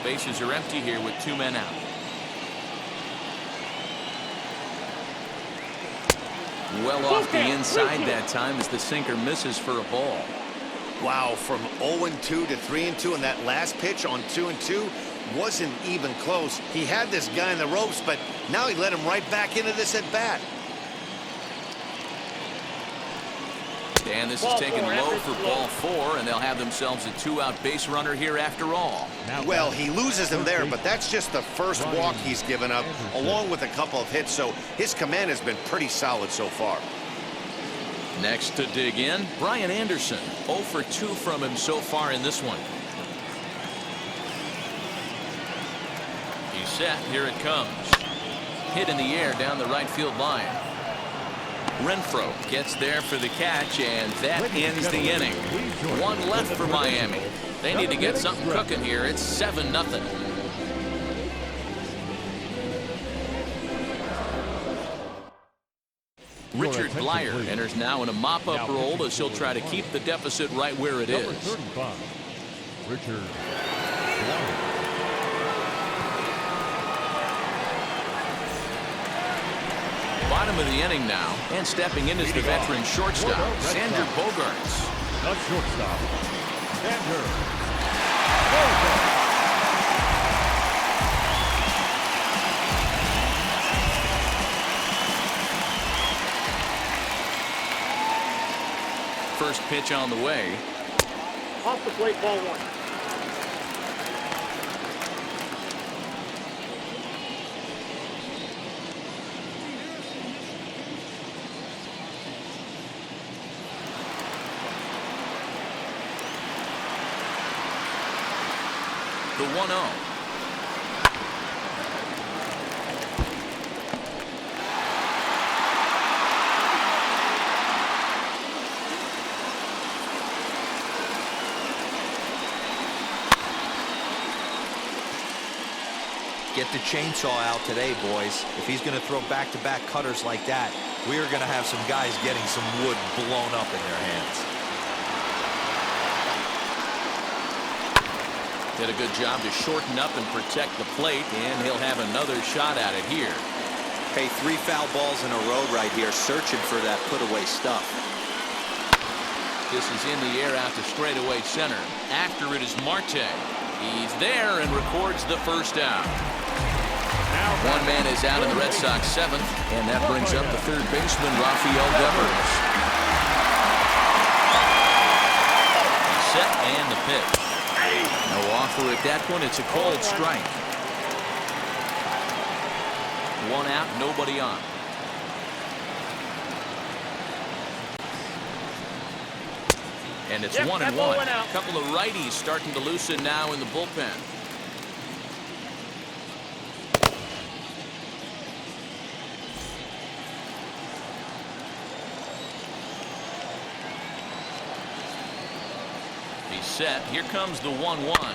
Bases are empty here with 2 men out. Well off the inside that time as the sinker misses for a ball. Wow, from 0-2 to 3-2, and that last pitch on 2-2 wasn't even close. He had this guy in the ropes, but now he let him right back into this at bat. And this is taken low for ball 4, and they'll have themselves a 2-out base runner here after all. Well, he loses him there, but that's just the first walk he's given up, along with a couple of hits, so his command has been pretty solid so far. Next to dig in, Brian Anderson. 0 for 2 from him so far in this one. He's set. Here it comes. Hit in the air down the right field line. Renfroe gets there for the catch, and that ends the inning. 1 left for Miami. They need to get something cooking here. It's 7-0. Richard Blyer enters now in a mop-up role as he'll try to keep the deficit right where it is. Number 35, Richard Blyer. Bottom of the inning now, and stepping in is the veteran shortstop, Xander Bogaerts. The shortstop, Xander Bogaerts. first pitch on the way. Off the plate, ball one. The 1-0. Get the chainsaw out today, boys. If he's going to throw back-to-back cutters like that, we are going to have some guys getting some wood blown up in their hands. Did a good job to shorten up and protect the plate, and he'll have another shot at it here. Hey, 3 foul balls in a row right here, searching for that put-away stuff. This is in the air out to straightaway center. After it is Marte. He's there and records the first out. One man is out in the Red Sox 7th, and that brings up the third baseman, Rafael Devers. Set and the pitch. No offer at that point. It's a cold strike. 1 out, nobody on. And it's 1-1. A couple of righties starting to loosen now in the bullpen. He's set. Here comes the 1-1.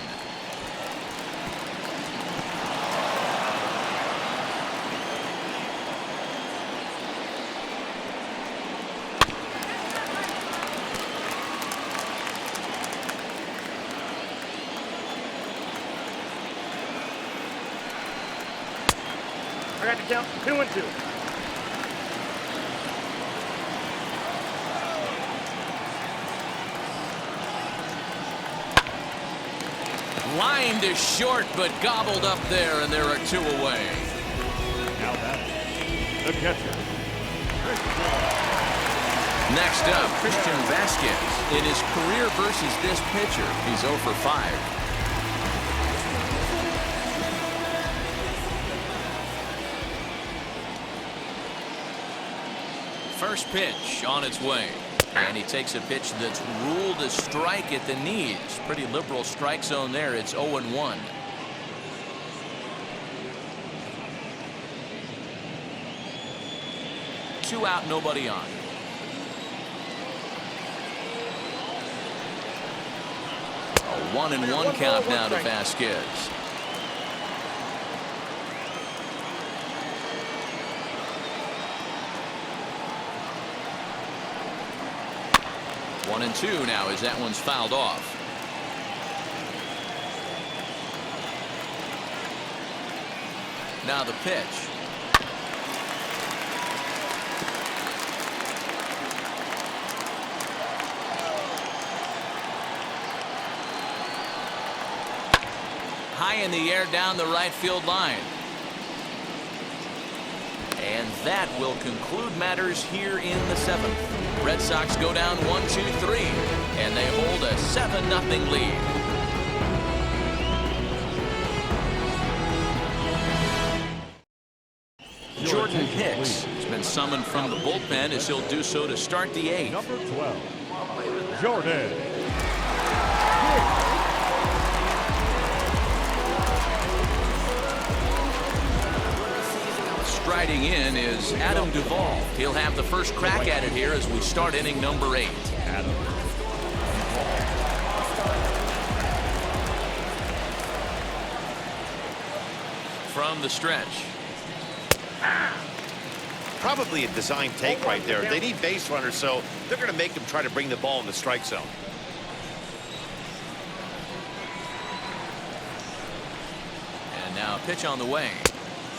I got to count 2-2. Line to short, but gobbled up there, and there are 2 away. Now batting, the catcher. Next up, Christian Vasquez. In his career versus this pitcher, he's 0 for 5. First pitch on its way. And he takes a pitch that's ruled a strike at the knees. Pretty liberal strike zone there. It's 0-1. Two out, nobody on. A 1-1 count now to Vasquez. One and 2 now as that one's fouled off. Now the pitch. High in the air down the right field line. And that will conclude matters here in the 7th. Red Sox go down 1-2-3, and they hold a 7-0 lead. Jordan Hicks has been summoned from the bullpen as he'll do so to start the 8th. Number 12, Jordan. Striding in is Adam Duvall. He'll have the first crack at it here as we start inning number 8. Adam. From the stretch. Probably a design take right there. They need base runners, so they're going to make him try to bring the ball in the strike zone. And now a pitch on the way.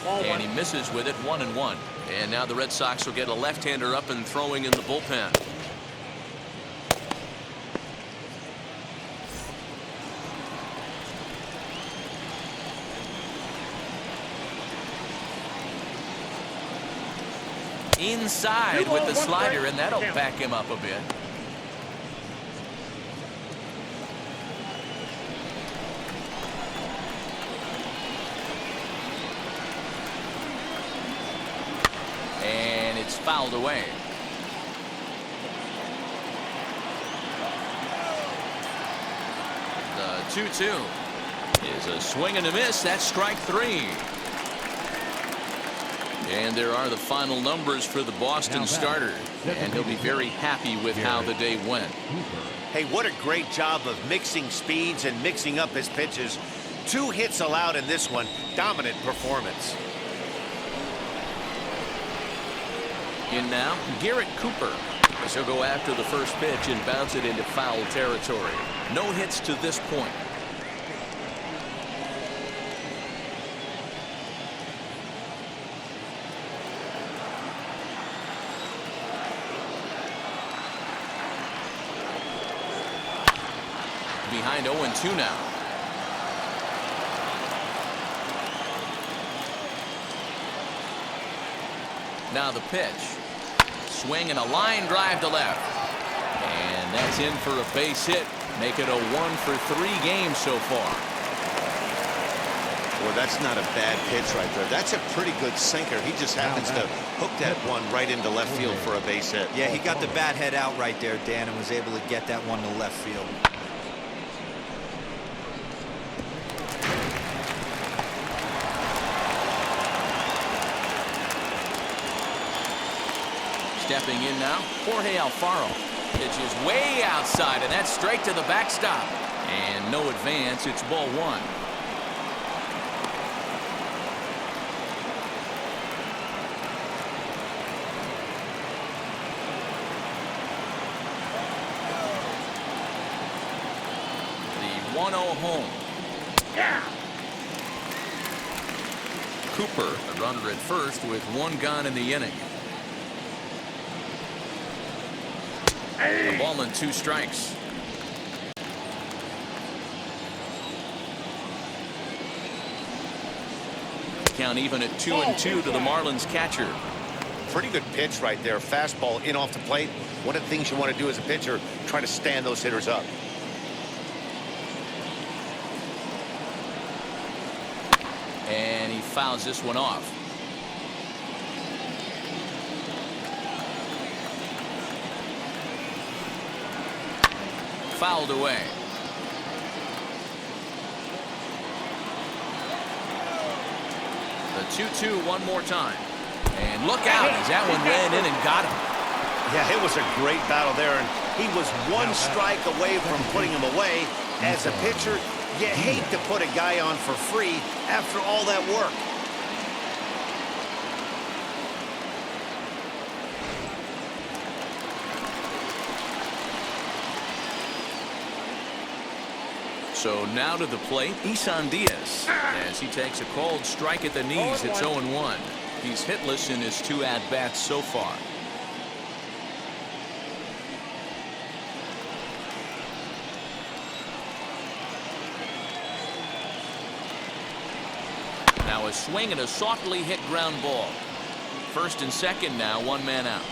And he misses with it, 1-1. And now the Red Sox will get a left-hander up and throwing in the bullpen. Inside with the slider, and that'll back him up a bit. fouled away. The 2-2 is a swing and a miss. That's strike 3. And there are the final numbers for the Boston starter. And he'll be very happy with how the day went. Hey, what a great job of mixing speeds and mixing up his pitches. 2 hits allowed in this one. Dominant performance. In now, Garrett Cooper. As he'll go after the first pitch and bounce it into foul territory. No hits to this point. Behind 0-2 now. Now the pitch. Swing and a line drive to left. And that's in for a base hit. Make it a 1-for-3 game so far. Well, that's not a bad pitch right there. That's a pretty good sinker. He just happens to hook that one right into left field for a base hit. Yeah, he got the bat head out right there, Dan, and was able to get that one to left field. Stepping in now, Jorge Alfaro. Pitch is way outside, and that's straight to the backstop. And no advance. It's ball 1. The 1-0 home. Yeah. Cooper, a runner at first with 1 gone in the inning. A ball and 2 strikes. Count even at 2-2 to the Marlins catcher. Pretty good pitch right there. Fastball in off the plate. One of the things you want to do as a pitcher, try to stand those hitters up. And he fouls this one off. Fouled away. The 2-2 one more time. And look out as that one ran in and got him. Yeah, it was a great battle there, and he was 1 strike away from putting him away. As a pitcher, you hate to put a guy on for free after all that work. So now to the plate, Isan Diaz. As he takes a called strike at the knees, it's 0-1. He's hitless in his 2 at-bats so far. Now a swing and a softly hit ground ball. First and second now, 1 man out.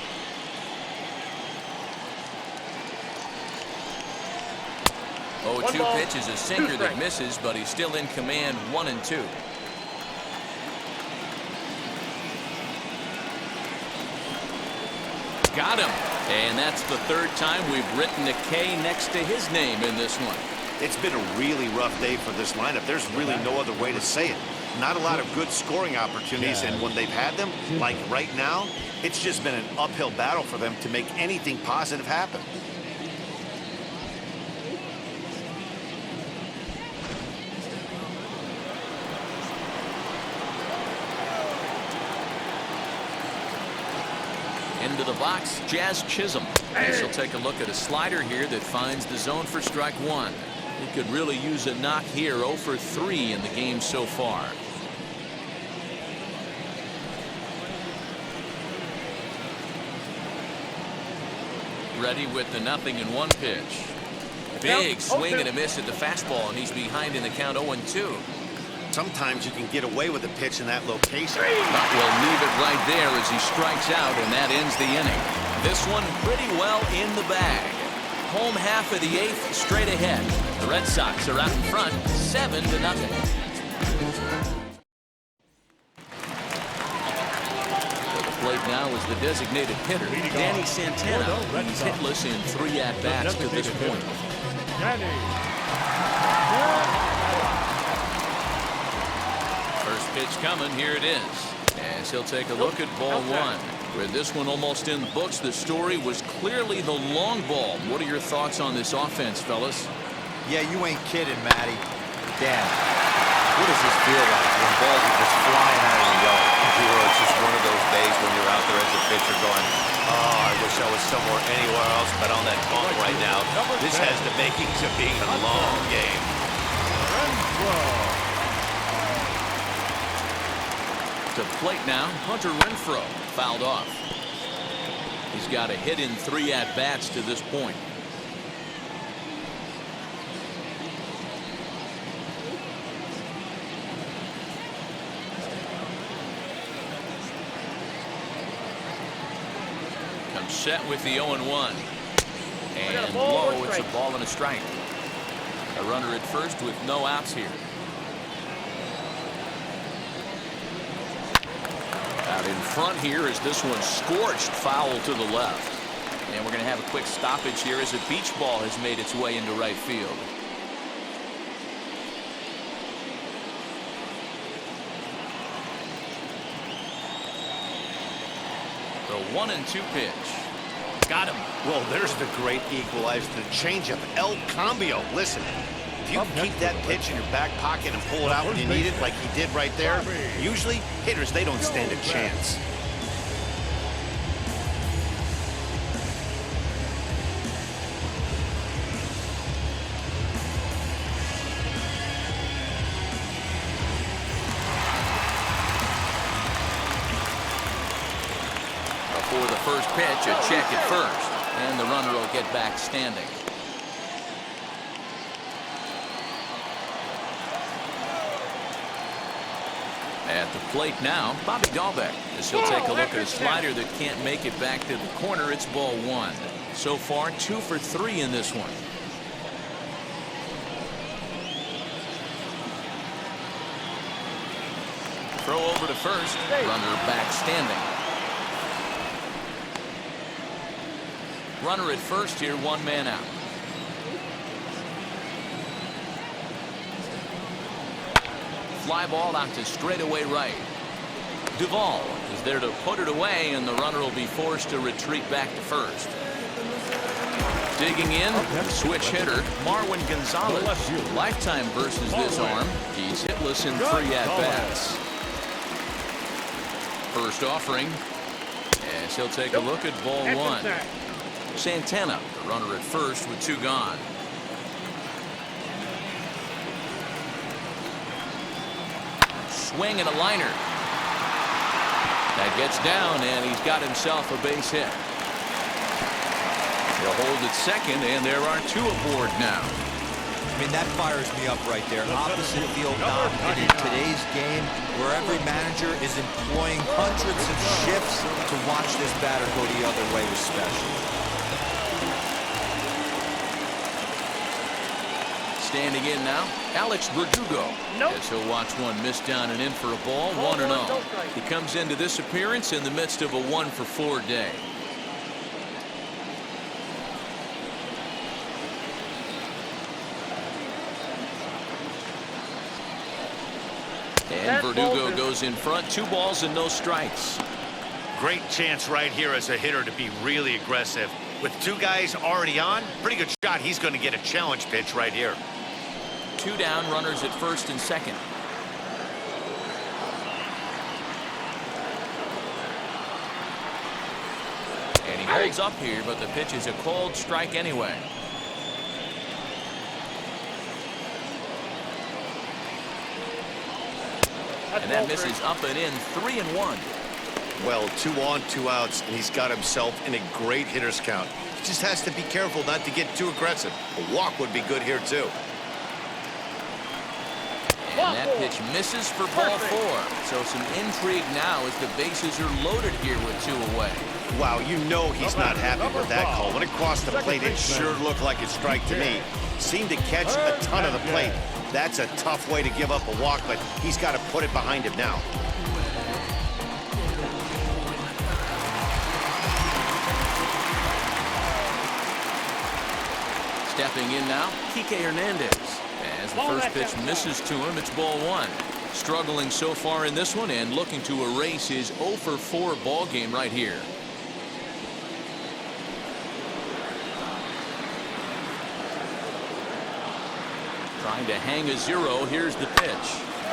Oh, 2 pitch is a sinker that misses, but he's still in command. 1-2. Got him. And that's the 3rd time we've written a K next to his name in this one. It's been a really rough day for this lineup. There's really no other way to say it. Not a lot of good scoring opportunities, and when they've had them, like right now, it's just been an uphill battle for them to make anything positive happen. Into the box, Jazz Chisholm. Guess he'll take a look at a slider here that finds the zone for strike 1. He could really use a knock here. 0 for 3 in the game so far. Ready with the 0-1 pitch. Big swing and a miss at the fastball, and he's behind in the count. 0-2. Sometimes you can get away with a pitch in that location. But will leave it right there as he strikes out, and that ends the inning. This one pretty well in the bag. Home half of the 8th, straight ahead. The Red Sox are out in front, 7-0. The plate now is the designated hitter, Danny Santana. He's hitless in 3 at-bats to this point. First pitch coming, here it is. As he'll take a look at ball 1. With this one almost in the books, the story was clearly the long ball. What are your thoughts on this offense, fellas? Yeah, you ain't kidding, Matty. Damn. What does this feel like when balls are just flying out of the yard? It's just one of those days when you're out there as a pitcher going, oh, I wish I was somewhere anywhere else but on that bump right now. This has the makings of being a long game. To plate now, Hunter Renfroe fouled off. He's got a hit in 3 at-bats to this point. Comes set with the 0-1. And low, it's a ball and a strike. A runner at first with no outs here. Out in front here is this one scorched foul to the left. And we're going to have a quick stoppage here as a beach ball has made its way into right field. The 1-2 pitch. Got him. Well, there's the great equalizer, the changeup, El Cambio. Listen, if you keep that pitch in your back pocket and pull it out when you need it, like he did right there, usually hitters, they don't stand a chance. Before the first pitch, a check at first, and the runner will get back standing. At the plate now, Bobby Dahlbeck, as he'll take a look at a slider that can't make it back to the corner. It's ball 1. So far, 2 for 3 in this one. Throw over to first, runner back standing. Runner at first here, 1 man out. Fly ball out to straightaway right. Duvall is there to put it away, and the runner will be forced to retreat back to first. Digging in, switch hitter, Marwin Gonzalez. Lifetime versus this arm. He's hitless in 3 at-bats. First offering, as he'll take a look at ball 1. Santana, the runner at first with 2 gone. Swing and a liner. That gets down, and he's got himself a base hit. He'll hold at second, and there are 2 aboard now. I mean, that fires me up right there. Opposite field dominant in today's game, where every manager is employing hundreds of shifts to watch this batter go the other way was special. Standing in now, Alex Verdugo. As he'll watch one miss down and in for a ball, 1-0. He comes into this appearance in the midst of a 1-for-4 day. And Verdugo goes in front, 2 balls and no strikes. Great chance right here as a hitter to be really aggressive. With 2 guys already on, pretty good shot. He's going to get a challenge pitch right here. 2 down, runners at first and second. And he holds up here, but the pitch is a cold strike anyway. And that misses up and in, 3-1. Well, 2 on, 2 outs, and he's got himself in a great hitter's count. He just has to be careful not to get too aggressive. A walk would be good here, too. And that pitch misses for ball 4. So some intrigue now as the bases are loaded here with 2 away. Wow, you know he's not happy with that call. When it crossed the plate, it sure looked like a strike to me. Seemed to catch a ton of the plate. That's a tough way to give up a walk, but he's got to put it behind him now. Stepping in now, Kike Hernandez. As the first pitch misses to him, it's ball one. Struggling so far in this one and looking to erase his 0 for 4 ball game right here. Trying to hang a 0. Here's the pitch.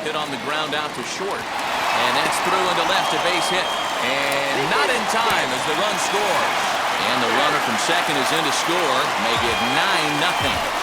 Hit on the ground out to short. And that's through into left, a base hit. And not in time as the run scores. And the runner from second is in to score, make it 9-0.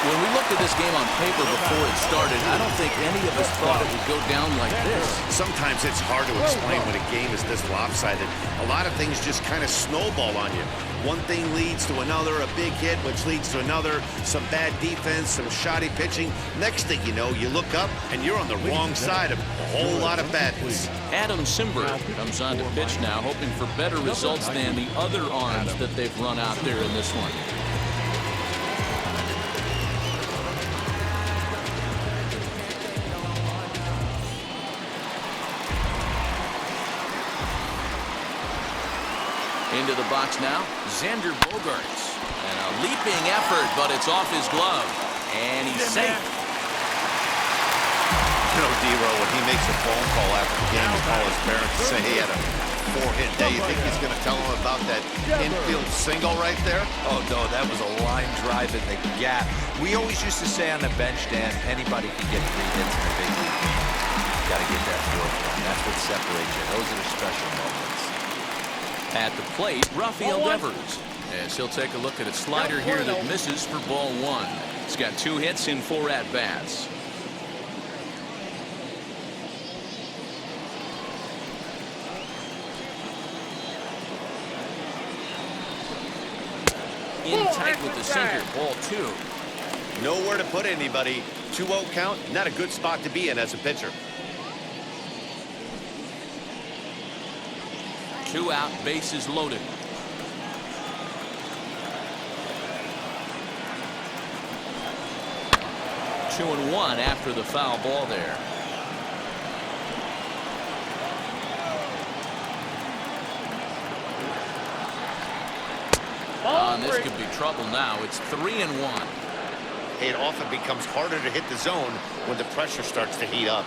When we looked at this game on paper before it started, I don't think any of us thought it would go down like this. Sometimes it's hard to explain when a game is this lopsided. A lot of things just kind of snowball on you. One thing leads to another, a big hit, which leads to another, some bad defense, some shoddy pitching. Next thing you know, you look up and you're on the wrong side of a whole lot of badness. Adam Simberg comes on to pitch now, hoping for better results than the other arms that they've run out there in this one. Into the box now, Xander Bogaerts. And a leaping effort, but it's off his glove. And he's safe. You know, D-Row, when he makes a phone call after the game to call his parents to say he had a 4-hit day, you think he's going to tell them about that infield single right there? Oh, no, that was a line drive in the gap. We always used to say on the bench, Dan, anybody can get 3 hits in a big league game. Got to get that 4th one. That's what separates you. Those are the special moments. At the plate, Rafael Devers. As he'll take a look at a slider here that misses for ball one. He's got 2 hits in 4 at-bats. In tight with the sinker, ball 2. Nowhere to put anybody. 2-0 count, not a good spot to be in as a pitcher. 2 out, bases loaded. 2-1 after the foul ball there. And this could be trouble now. It's 3-1. It often becomes harder to hit the zone when the pressure starts to heat up.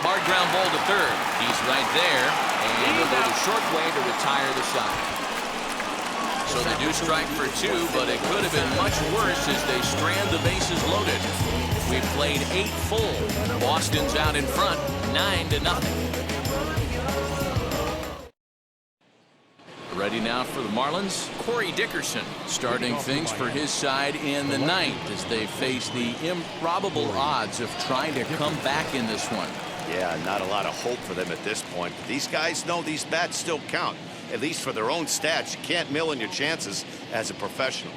Hard ground ball to third. He's right there. And he'll go the short way to retire the side. So they do strike for 2, but it could have been much worse as they strand the bases loaded. We've played 8 full. Boston's out in front, 9-0. Ready now for the Marlins. Corey Dickerson starting things for his side in the 9th as they face the improbable odds of trying to come back in this one. Yeah, not a lot of hope for them at this point. But these guys know these bats still count, at least for their own stats. You can't mill in your chances as a professional.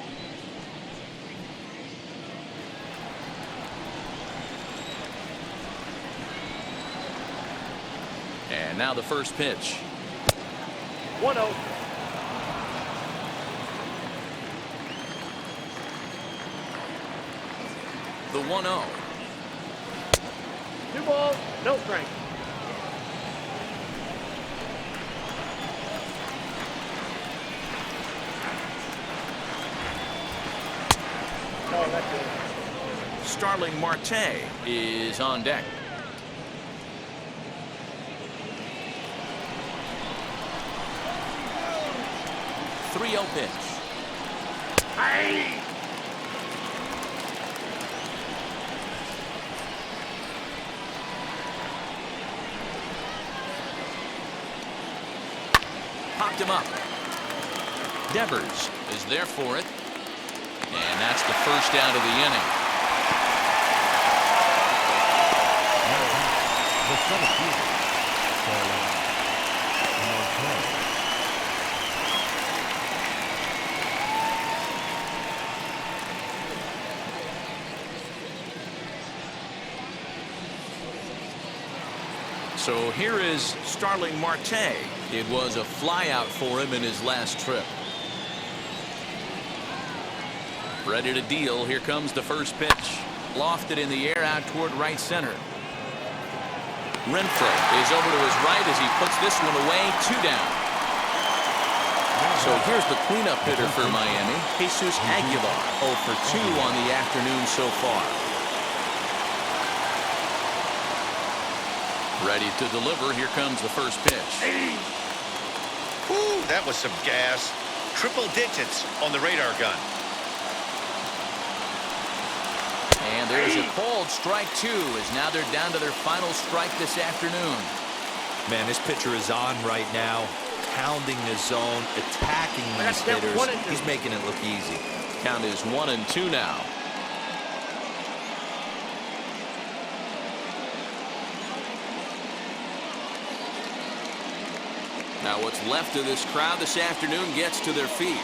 And now the first pitch. 1-0. The 1-0. 2 balls, no strike. Oh, that's good. Starling Marte is on deck. 3-0 pitch. Hey! Popped him up. Devers is there for it. And that's the first out of the inning. The 17th. So here is Starling Marte. It was a flyout for him in his last trip. Ready to deal. Here comes the first pitch. lofted in the air out toward right center. Renfroe is over to his right as he puts this one away. 2 down. So here's the cleanup hitter for Miami, Jesus Aguilar, 0 for 2 on the afternoon so far. Ready to deliver. Here comes the first pitch. Woo, that was some gas. Triple digits on the radar gun. And there's a called strike 2 as now they're down to their final strike this afternoon. Man, this pitcher is on right now, pounding the zone, attacking these hitters. He's making it look easy. Count is 1-2 now. Now what's left of this crowd this afternoon gets to their feet.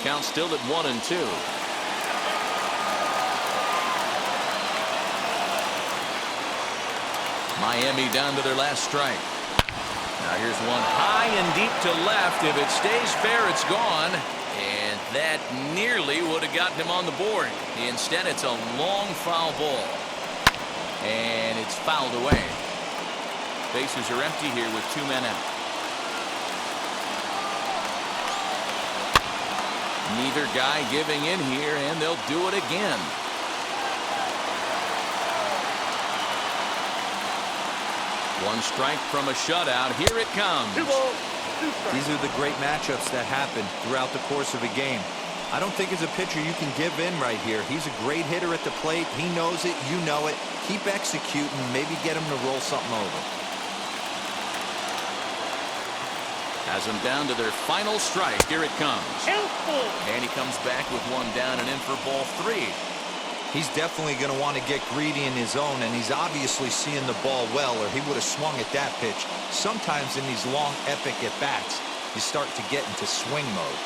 Count still at 1-2. Miami down to their last strike. Now here's one high and deep to left. If it stays fair, it's gone. And that nearly would have gotten him on the board. Instead, it's a long foul ball. And it's fouled away. Bases are empty here with 2 men out. Neither guy giving in here, and they'll do it again. One strike from a shutout. Here it comes. 2 balls, 2 strikes. These are the great matchups that happen throughout the course of a game. I don't think as a pitcher you can give in right here. He's a great hitter at the plate. He knows it. You know it. Keep executing. Maybe get him to roll something over. Has them down to their final strike. Here it comes. Helpful. And he comes back with 1 down and in for ball 3. He's definitely going to want to get greedy in his zone, and he's obviously seeing the ball well, or he would have swung at that pitch. Sometimes in these long, epic at-bats, you start to get into swing mode.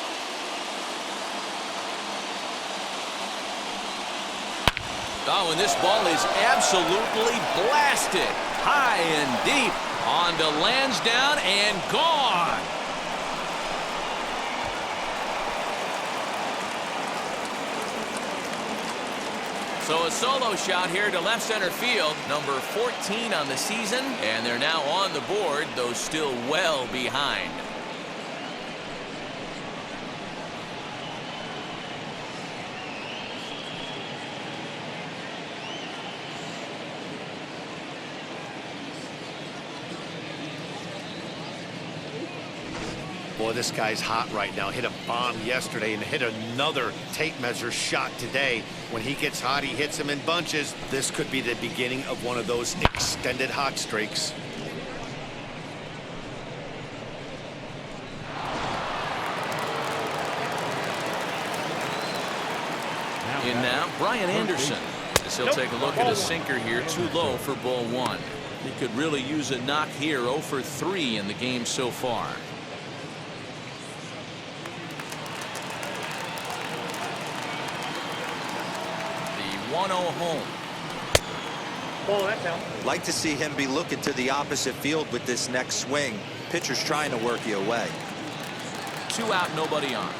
Oh, and this ball is absolutely blasted. High and deep. On to Lansdowne and gone. So a solo shot here to left center field. Number 14 on the season. And they're now on the board, though still well behind. Boy, this guy's hot right now. Hit a bomb yesterday and hit another tape measure shot today. When he gets hot, he hits them in bunches. This could be the beginning of one of those extended hot streaks. In now, Brian Anderson. As he'll take a look at a sinker here, too low for ball 1. He could really use a knock here. 0 for 3 in the game so far. The 1-0 home. Ball, that's out. Like to see him be looking to the opposite field with this next swing. Pitcher's trying to work you away. 2 out, nobody on.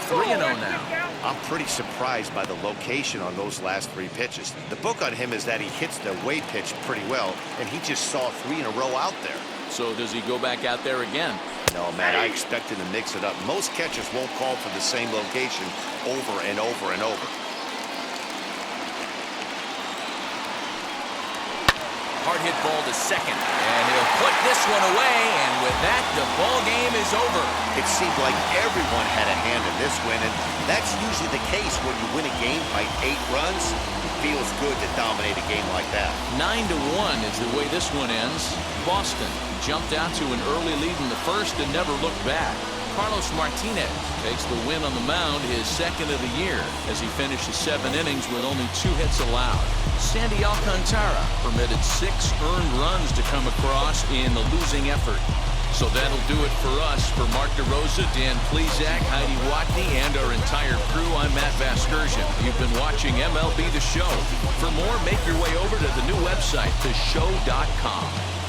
3-0 now. I'm pretty surprised by the location on those last 3 pitches. The book on him is that he hits the away pitch pretty well, and he just saw 3 in a row out there. So does he go back out there again? No, man, I expect him to mix it up. Most catchers won't call for the same location over and over and over. Hard hit ball to second, and he'll put this one away, and with that, the ball game is over. It seemed like everyone had a hand in this win, and that's usually the case when you win a game by 8 runs. It feels good to dominate a game like that. 9-1 is the way this one ends. Boston jumped out to an early lead in the first and never looked back. Carlos Martinez takes the win on the mound, his second of the year, as he finishes 7 innings with only 2 hits allowed. Sandy Alcantara permitted 6 earned runs to come across in the losing effort. So that'll do it for us. For Mark DeRosa, Dan Plesac, Heidi Watney, and our entire crew, I'm Matt Vasgersian. You've been watching MLB The Show. For more, make your way over to the new website, theshow.com.